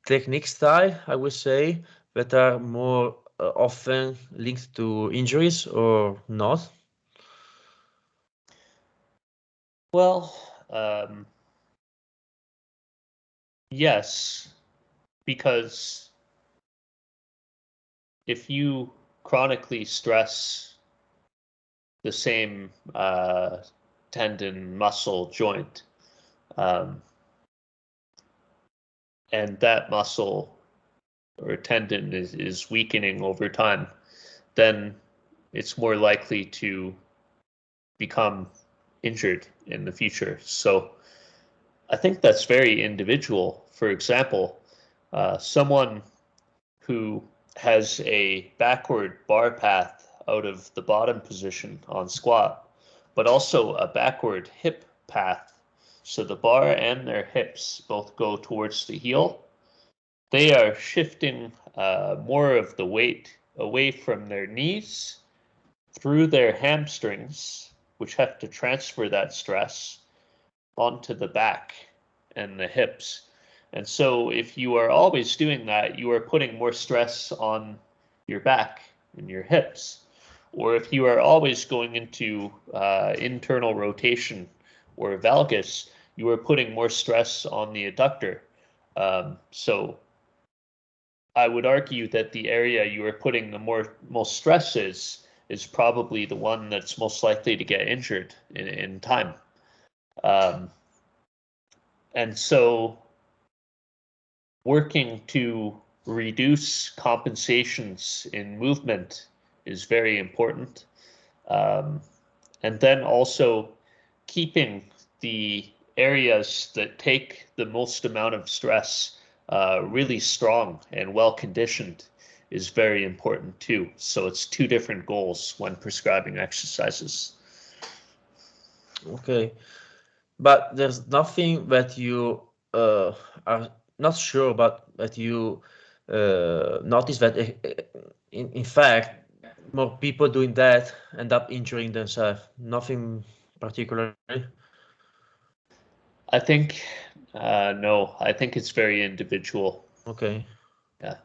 technique style, I would say, that are more often linked to injuries or not? Well, yes, because if you chronically stress the same tendon, muscle, joint, um, and that muscle or tendon is weakening over time, then it's more likely to become injured in the future. So I think that's very individual. For example, someone who has a backward bar path out of the bottom position on squat, but also a backward hip path. So the bar and their hips both go towards the heel. They are shifting more of the weight away from their knees through their hamstrings, which have to transfer that stress onto the back and the hips. And so if you are always doing that, you are putting more stress on your back and your hips. Or if you are always going into internal rotation or valgus, you are putting more stress on the adductor. So I would argue that the area you are putting the most stress is probably the one that's most likely to get injured in time. And so working to reduce compensations in movement is very important. And then also keeping the areas that take the most amount of stress really strong and well conditioned is very important too. So it's two different goals when prescribing exercises. Okay, but there's nothing that you are not sure, but that you notice that in fact more people doing that end up injuring themselves. Nothing particularly. I think no, I think it's very individual. Okay. Yeah.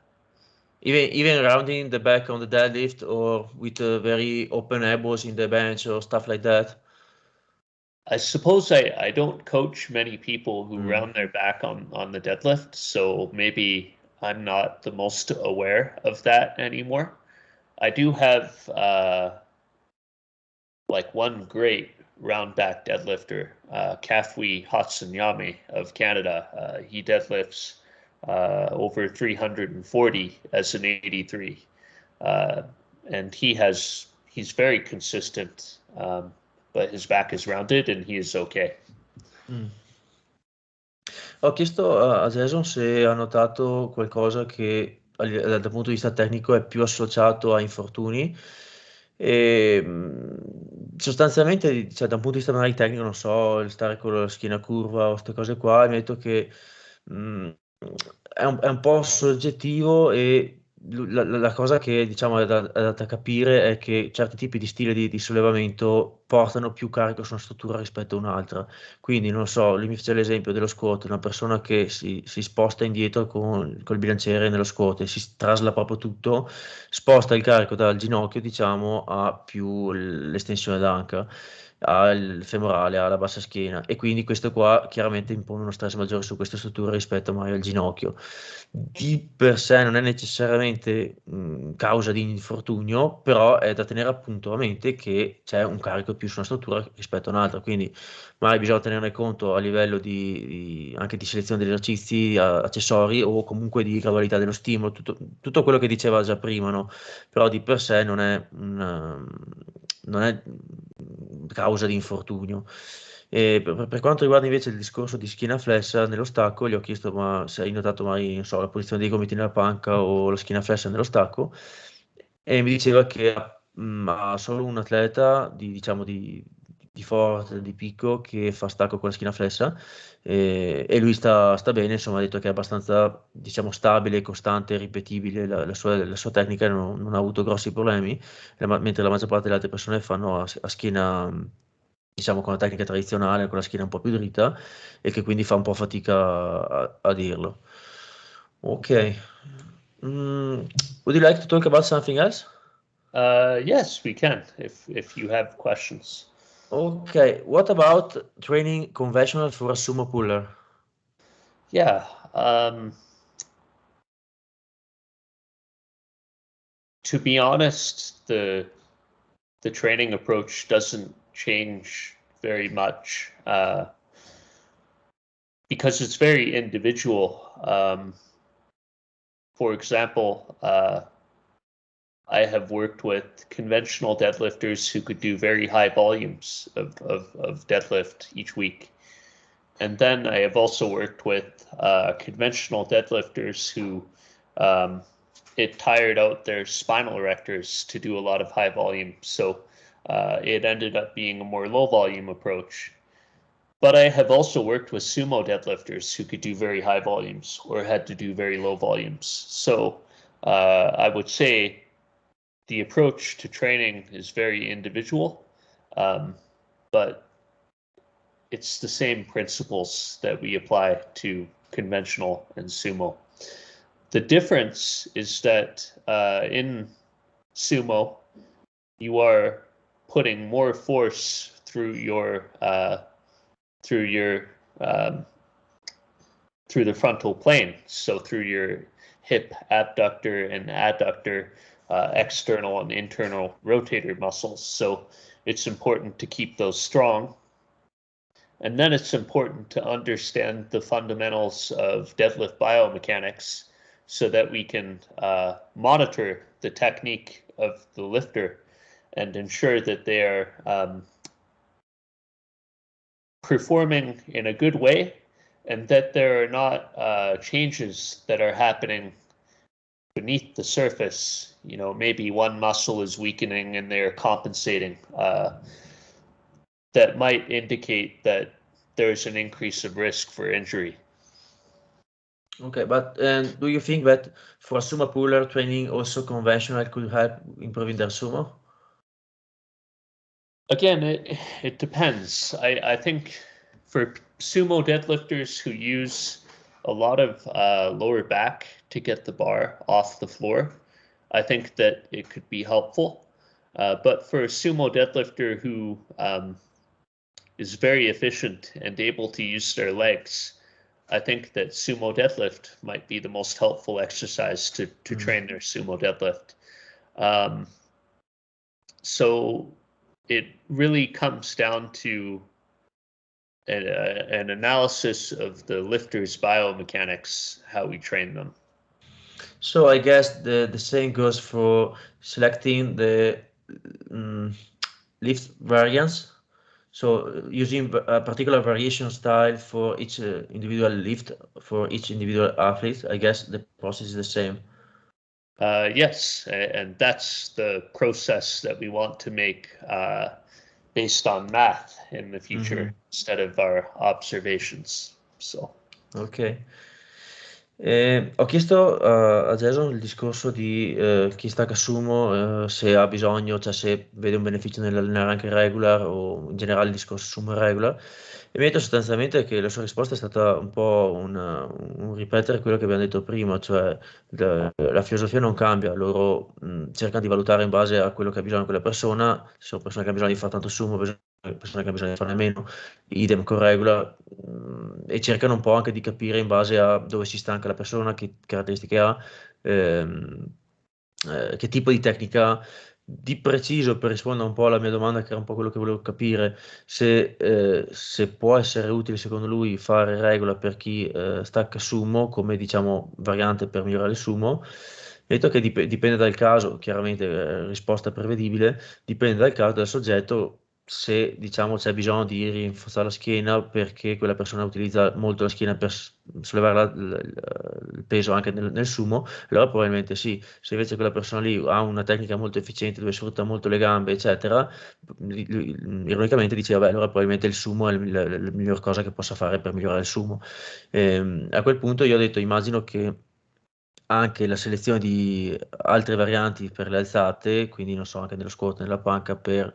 Even rounding the back on the deadlift or with very open elbows in the bench or stuff like that. I suppose I don't coach many people who round their back on the deadlift, so maybe I'm not the most aware of that anymore. I do have like one great round back deadlifter, Kafui Hatsuyami of Canada. He deadlifts over 340 as an 83. And he's very consistent, but his back is rounded and he is okay. Ho chiesto a Jason se ha notato qualcosa che dal punto di vista tecnico è più associato a infortuni e sostanzialmente, cioè, da un punto di vista magari tecnico, non so, il stare con la schiena curva o queste cose qua, mi ha detto che mh, è un po' soggettivo e la cosa che diciamo è da capire è che certi tipi di stile di sollevamento portano più carico su una struttura rispetto a un'altra. Quindi non so, lui mi fece l'esempio dello squat, una persona che si sposta indietro col bilanciere nello squat e si trasla proprio tutto, sposta il carico dal ginocchio, diciamo, a più l'estensione d'anca, al femorale, alla bassa schiena e quindi questo qua chiaramente impone uno stress maggiore su queste strutture rispetto magari al ginocchio. Di per sé non è necessariamente causa di infortunio, però è da tenere appunto a mente che c'è un carico più su una struttura rispetto a un'altra, quindi magari bisogna tenerne conto a livello anche di selezione degli esercizi, accessori o comunque di gradualità dello stimolo, tutto quello che diceva già prima, no? Però di per sé non è causa di infortunio. E per quanto riguarda invece il discorso di schiena flessa nello stacco, gli ho chiesto ma se hai notato mai, non so, la posizione dei gomiti nella panca o la schiena flessa nello stacco e mi diceva che ha solo un atleta diciamo di forte, di picco che fa stacco con la schiena flessa e lui sta bene, insomma ha detto che è abbastanza diciamo stabile, costante, ripetibile, la sua tecnica non ha avuto grossi problemi, mentre la maggior parte delle altre persone fanno a schiena diciamo con la tecnica tradizionale, con la schiena un po' più dritta e che quindi fa un po' fatica a dirlo. Ok. Would you like to talk about something else? Yes, we can if you have questions. Okay. What about training conventional for a sumo puller? Yeah. To be honest, the training approach doesn't change very much because it's very individual. For example, I have worked with conventional deadlifters who could do very high volumes of deadlift each week. And then I have also worked with conventional deadlifters who it tired out their spinal erectors to do a lot of high volume. So it ended up being a more low volume approach. But I have also worked with sumo deadlifters who could do very high volumes or had to do very low volumes. So I would say the approach to training is very individual, but it's the same principles that we apply to conventional and sumo. The difference is that in sumo, you are putting more force through your through your through the frontal plane, so through your hip abductor and adductor, external and internal rotator muscles. So it's important to keep those strong. And then it's important to understand the fundamentals of deadlift biomechanics so that we can monitor the technique of the lifter and ensure that they are performing in a good way, and that there are not changes that are happening beneath the surface. You know, maybe one muscle is weakening and they're compensating. That might indicate that there's an increase of risk for injury. Okay, but do you think that for a sumo puller training also conventional could help improving their sumo? Again, it depends. I think for sumo deadlifters who use a lot of lower back to get the bar off the floor, I think that it could be helpful. But for a sumo deadlifter who is very efficient and able to use their legs, I think that sumo deadlift might be the most helpful exercise to train their sumo deadlift. So it really comes down to an analysis of the lifter's biomechanics, how we train them. So I guess the same goes for selecting the lift variants. So using a particular variation style for each individual lift for each individual athlete, I guess the process is the same. Yes, and that's the process that we want to make based on math in the future instead of our observations. So. Ok. Ho chiesto a Jason il discorso di chi stacca sumo, se ha bisogno, cioè se vede un beneficio nell'allenare anche regular o in generale il discorso sumo e regular. E mi ha detto sostanzialmente che la sua risposta è stata un po' un ripetere quello che abbiamo detto prima, cioè la filosofia non cambia, loro cercano di valutare in base a quello che ha bisogno quella persona, se sono persone che hanno bisogno di fare tanto sumo, persone che hanno bisogno di farne meno, idem con regular, e cercano un po' anche di capire in base a dove si sta anche la persona, che caratteristiche ha, che tipo di tecnica ha. Di preciso, per rispondere un po' alla mia domanda, che era un po' quello che volevo capire, se può essere utile secondo lui fare regola per chi stacca sumo come diciamo variante per migliorare il sumo. Mi ha detto che dipende dal caso, chiaramente risposta prevedibile, dipende dal caso del soggetto, se diciamo c'è bisogno di rinforzare la schiena perché quella persona utilizza molto la schiena per sollevare il peso anche nel sumo, allora probabilmente sì. Se invece quella persona lì ha una tecnica molto efficiente dove sfrutta molto le gambe, eccetera, ironicamente diceva, beh, allora probabilmente il sumo è la miglior cosa che possa fare per migliorare il sumo. A quel punto io ho detto, immagino che anche la selezione di altre varianti per le alzate, quindi non so, anche nello squat, nella panca, per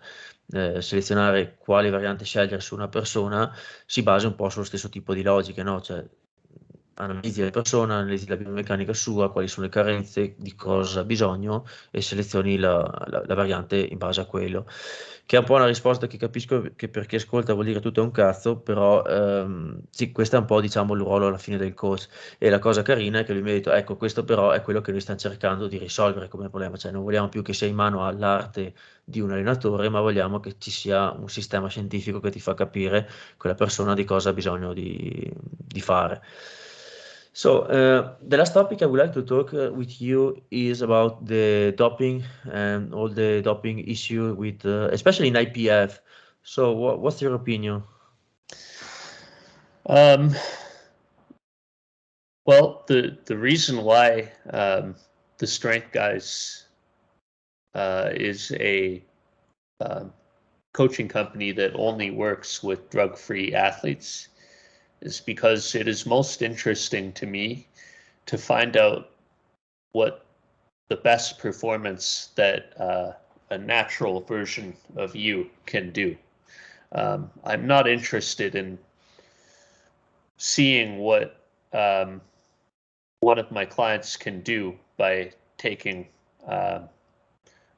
selezionare quale variante scegliere su una persona, si basa un po' sullo stesso tipo di logiche, no? Cioè, analizzi la persona, analizzi la biomeccanica sua, quali sono le carenze, di cosa ha bisogno e selezioni la variante in base a quello. Che è un po' una risposta che capisco che per chi ascolta vuol dire tutto è un cazzo, però sì, questo è un po' diciamo il ruolo alla fine del coach. E la cosa carina è che lui mi ha detto, ecco, questo però è quello che noi stiamo cercando di risolvere come problema, cioè non vogliamo più che sia in mano all'arte di un allenatore, ma vogliamo che ci sia un sistema scientifico che ti fa capire quella persona di cosa ha bisogno di fare. So, the last topic I would like to talk with you is about the doping and all the doping issue with, especially in IPF. So, what's your opinion? Well, the reason why the strength guys is a coaching company that only works with drug-free athletes is because it is most interesting to me to find out what the best performance that a natural version of you can do. I'm not interested in seeing what one of my clients can do by taking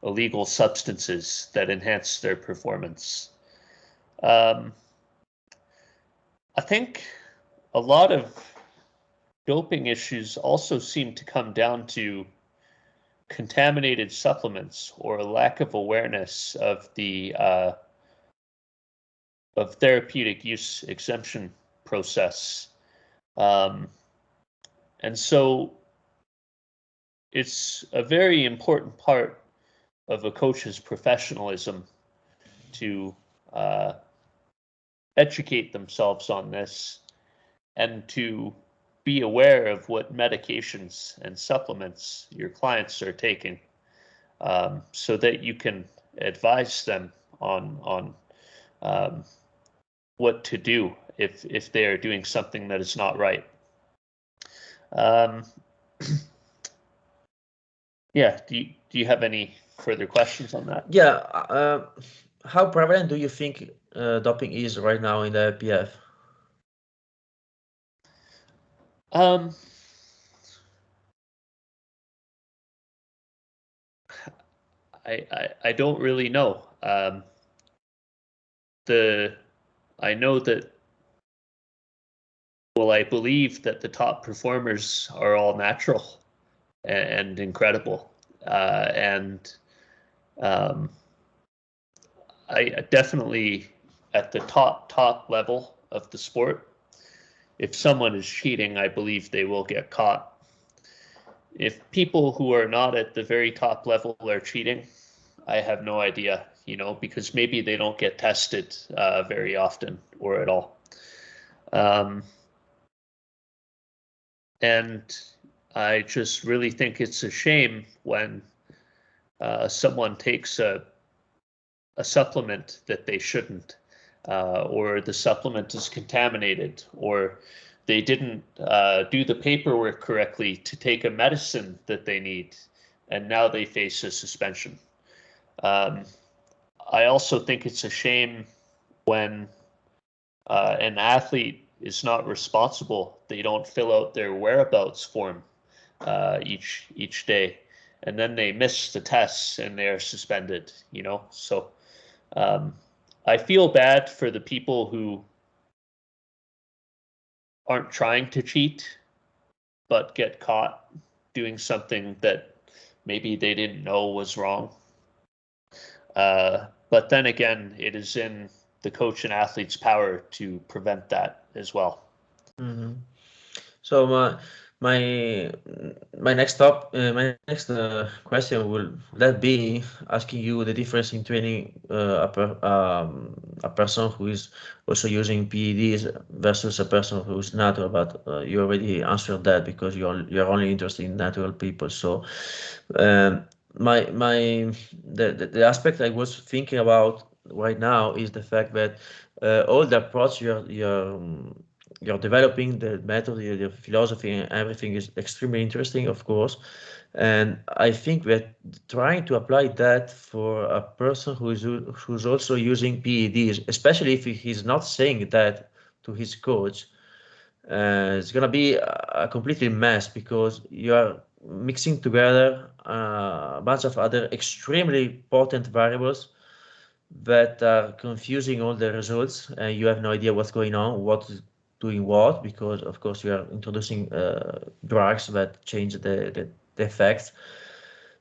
illegal substances that enhance their performance. I think a lot of doping issues also seem to come down to contaminated supplements or a lack of awareness of the of therapeutic use exemption process. And so it's a very important part of a coach's professionalism to educate themselves on this and to be aware of what medications and supplements your clients are taking, so that you can advise them on what to do if they are doing something that is not right. Yeah, do you have any further questions on that? Yeah, how prevalent do you think doping is right now in the IPF? I don't really know. I know that, well, I believe that the top performers are all natural and incredible. And I definitely, at the top level of the sport, if someone is cheating, I believe they will get caught. If people who are not at the very top level are cheating, I have no idea, because maybe they don't get tested very often or at all. And I just really think it's a shame when someone takes a supplement that they shouldn't, or the supplement is contaminated, or they didn't do the paperwork correctly to take a medicine that they need, and now they face a suspension. I also think it's a shame when an athlete is not responsible. They don't fill out their whereabouts form each day, and then they miss the tests and they're suspended. So I feel bad for the people who aren't trying to cheat but get caught doing something that maybe they didn't know was wrong. But then again, it is in the coach and athlete's power to prevent that as well. Mm-hmm. So my next question will that be asking you the difference in training a person who is also using PEDs versus a person who is natural. But you already answered that because you're only interested in natural people. So the aspect I was thinking about right now is the fact that all the approach you're developing, the method, the philosophy, and everything is extremely interesting, of course. And I think that trying to apply that for a person who's also using PEDs, especially if he's not saying that to his coach, it's gonna be a completely mess because you are mixing together a bunch of other extremely potent variables that are confusing all the results, and you have no idea what's going on, what is doing what, because of course you are introducing drugs that change the effects.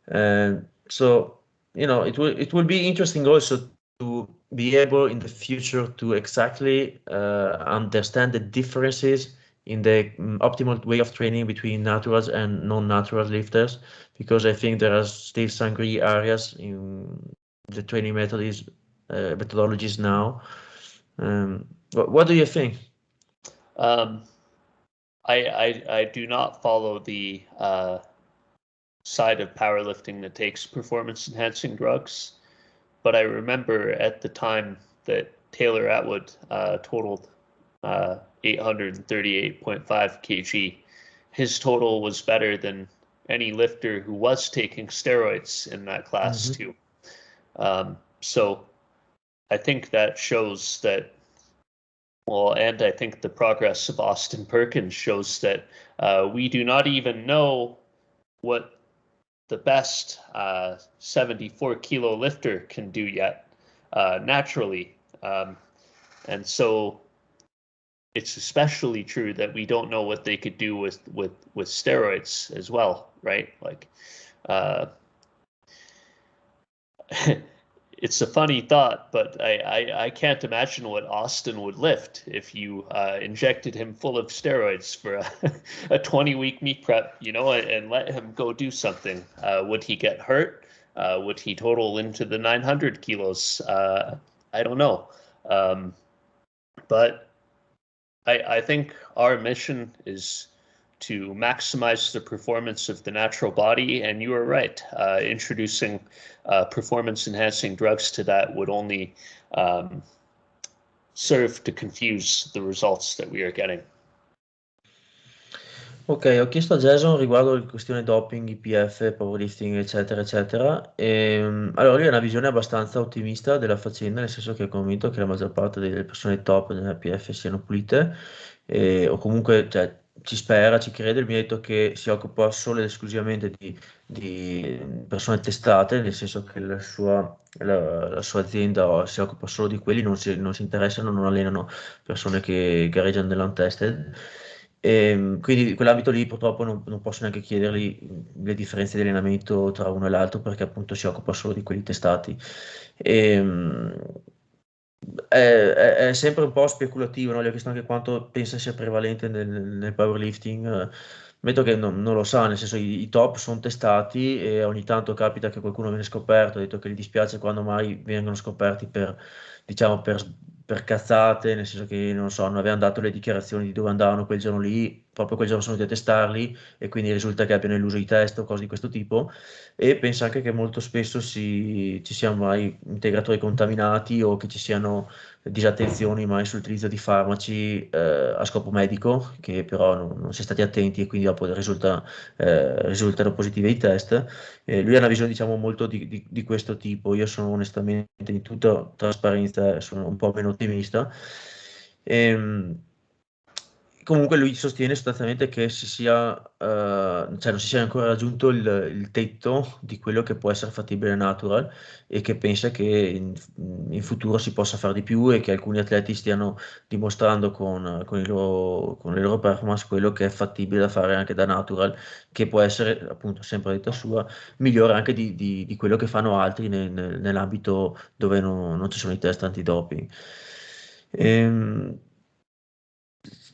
And so, it will be interesting also to be able in the future to exactly understand the differences in the optimal way of training between naturals and non-natural lifters, because I think there are still some gray areas in the training methodologies now. What do you think? I do not follow the side of powerlifting that takes performance-enhancing drugs, but I remember at the time that Taylor Atwood totaled 838.5 kg. His total was better than any lifter who was taking steroids in that class too. So I think that shows that, well, and I think the progress of Austin Perkins shows that we do not even know what the best 74 kilo lifter can do yet naturally. And so it's especially true that we don't know what they could do with steroids as well, right? Like, it's a funny thought, but I can't imagine what Austin would lift if you injected him full of steroids for a 20-week meet prep, and let him go do something. Would he get hurt? Would he total into the 900 kilos? I don't know. But I think our mission is to maximize the performance of the natural body, and you are right. Introducing performance-enhancing drugs to that would only serve to confuse the results that we are getting. Ok, ho chiesto a Jason riguardo la questione doping, IPF, powerlifting, eccetera, eccetera. Allora, lui ha una visione abbastanza ottimista della faccenda, nel senso che è convinto che la maggior parte delle persone top nell'IPF siano pulite, o comunque cioè, ci spera, ci crede. Mi ha detto che si occupa solo ed esclusivamente di persone testate, nel senso che la sua azienda si occupa solo di quelli, non si interessano, non allenano persone che gareggiano nell'untested. Quindi in quell'ambito lì purtroppo non posso neanche chiedergli le differenze di allenamento tra uno e l'altro perché appunto si occupa solo di quelli testati. Ehm, è sempre un po' speculativo, no? Gli ho chiesto anche quanto pensa sia prevalente nel powerlifting. Metto che non lo sa, nel senso i top sono testati e ogni tanto capita che qualcuno viene scoperto, ha detto che gli dispiace quando mai vengono scoperti diciamo, per cazzate, nel senso che non so, non avevano dato le dichiarazioni di dove andavano quel giorno lì, proprio quel giorno sono venuti a testarli e quindi risulta che abbiano illuso i test o cose di questo tipo. E penso anche che molto spesso ci siano mai integratori contaminati o che ci siano disattenzioni mai sull'utilizzo di farmaci a scopo medico, che però non si è stati attenti e quindi dopo risultano positive i test. Lui ha una visione, diciamo, molto di questo tipo. Io sono onestamente, in tutta trasparenza, sono un po' meno ottimista. Comunque lui sostiene sostanzialmente che cioè non si sia ancora raggiunto il tetto di quello che può essere fattibile natural e che pensa che in futuro si possa fare di più e che alcuni atleti stiano dimostrando con le loro performance quello che è fattibile da fare anche da natural, che può essere, appunto, sempre a detta sua, migliore anche di quello che fanno altri nell'ambito dove non ci sono i test antidoping.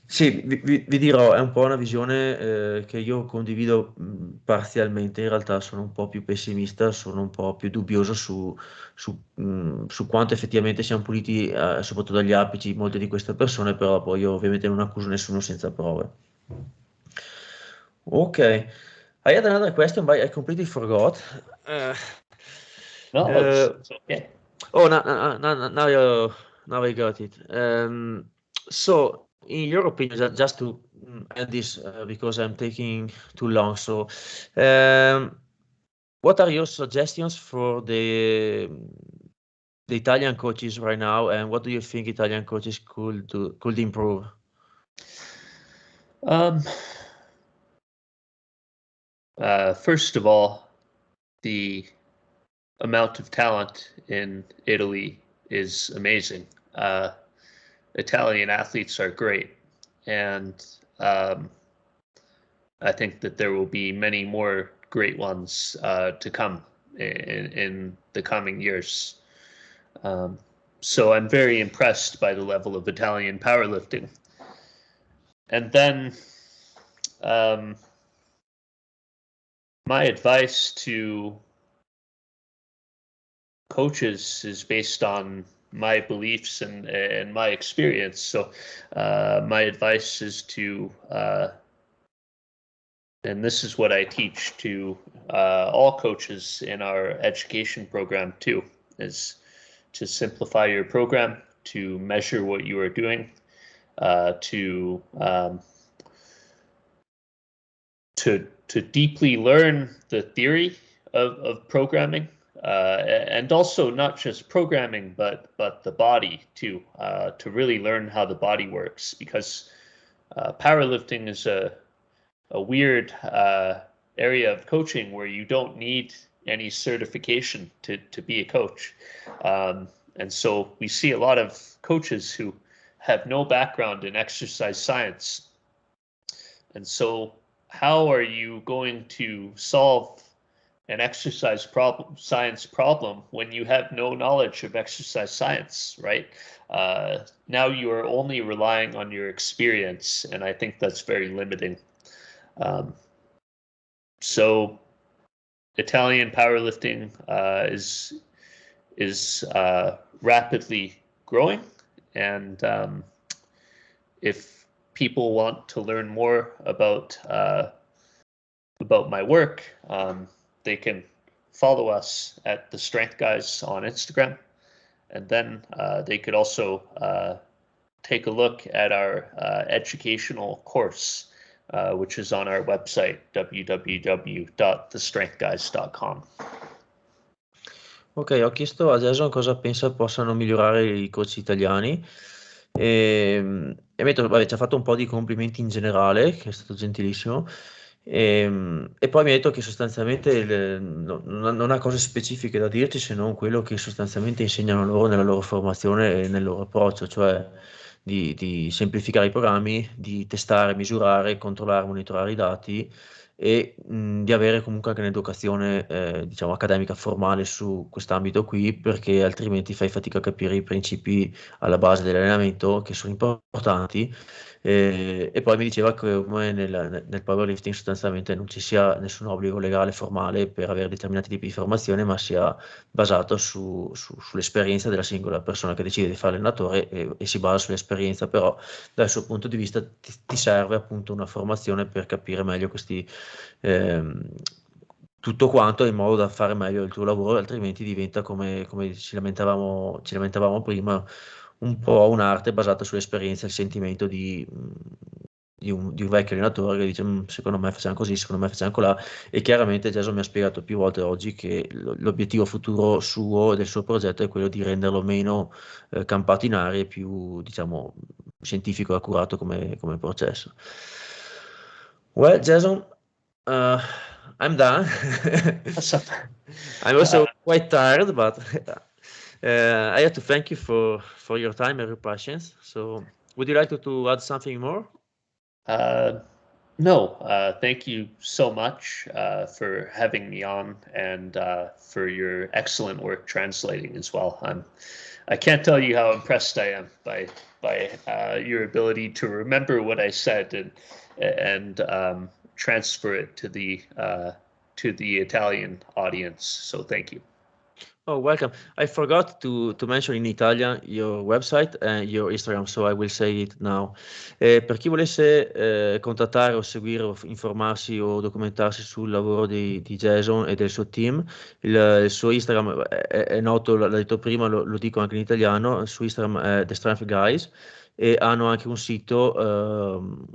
Sì, vi dirò, è un po' una visione che io condivido parzialmente, in realtà sono un po' più pessimista, sono un po' più dubbioso su quanto effettivamente siano puliti, soprattutto dagli apici, molte di queste persone, però poi io ovviamente non accuso nessuno senza prove. Ok, I had another question, but I completely forgot. No, it's okay. Oh, now I got it. So, in your opinion, just to end this because I'm taking too long. So, what are your suggestions for the Italian coaches right now, and what do you think Italian coaches could improve? First of all, the amount of talent in Italy is amazing. Italian athletes are great, and I think that there will be many more great ones to come in the coming years. So I'm very impressed by the level of Italian powerlifting. And then my advice to coaches is based on my beliefs and my experience. So my advice is to, and this is what I teach to all coaches in our education program too, is to simplify your program, to measure what you are doing, to deeply learn the theory of programming, and also not just programming, but the body too, to really learn how the body works, because powerlifting is a weird area of coaching where you don't need any certification to be a coach. And so we see a lot of coaches who have no background in exercise science. And so how are you going to solve an exercise science problem when you have no knowledge of exercise science, right? Now you are only relying on your experience, and I think that's very limiting. So Italian powerlifting is rapidly growing, and if people want to learn more about my work, they can follow us at The Strength Guys on Instagram, and then they could also take a look at our educational course, which is on our website, www.thestrengthguys.com. Ok, ho chiesto a Jason cosa pensa possano migliorare i coach italiani e vabbè, ci ha fatto un po' di complimenti in generale, che è stato gentilissimo, e poi mi ha detto che sostanzialmente non ha cose specifiche da dirci se non quello che sostanzialmente insegnano loro nella loro formazione e nel loro approccio, cioè di semplificare i programmi, di testare, misurare, controllare, monitorare i dati e di avere comunque anche un'educazione diciamo accademica formale su quest'ambito qui, perché altrimenti fai fatica a capire i principi alla base dell'allenamento che sono importanti. E poi mi diceva che come nel powerlifting sostanzialmente non ci sia nessun obbligo legale formale per avere determinati tipi di formazione, ma sia basato sull'esperienza della singola persona che decide di fare allenatore e si basa sull'esperienza, però dal suo punto di vista ti serve appunto una formazione per capire meglio tutto quanto in modo da fare meglio il tuo lavoro, altrimenti diventa come ci lamentavamo prima, un po' un'arte basata sull'esperienza e il sentimento di un vecchio allenatore che dice secondo me facciamo così, secondo me facciamo colà, e chiaramente Jason mi ha spiegato più volte oggi che l'obiettivo futuro suo e del suo progetto è quello di renderlo meno campato in aria e più, diciamo, scientifico e accurato come processo. Well, Jason, I'm done. Awesome. I'm also quite tired, but I have to thank you for your time and your patience. So, would you like to add something more? No, thank you so much for having me on, and for your excellent work translating as well. I can't tell you how impressed I am by your ability to remember what I said and transfer it to the Italian audience. So thank you. Oh, welcome. I forgot to mention in Italian your website and your Instagram, so I will say it now. Per chi volesse contattare o seguire o informarsi o documentarsi sul lavoro di Jason e del suo team, il suo Instagram è noto, l'ho detto prima, lo dico anche in italiano, il suo Instagram è The Strength Guys, e hanno anche un sito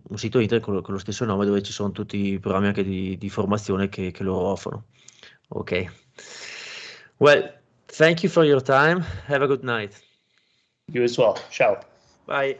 internet con lo stesso nome, dove ci sono tutti i programmi anche di formazione che loro offrono. Ok. Well, thank you for your time. Have a good night. You as well. Ciao. Bye.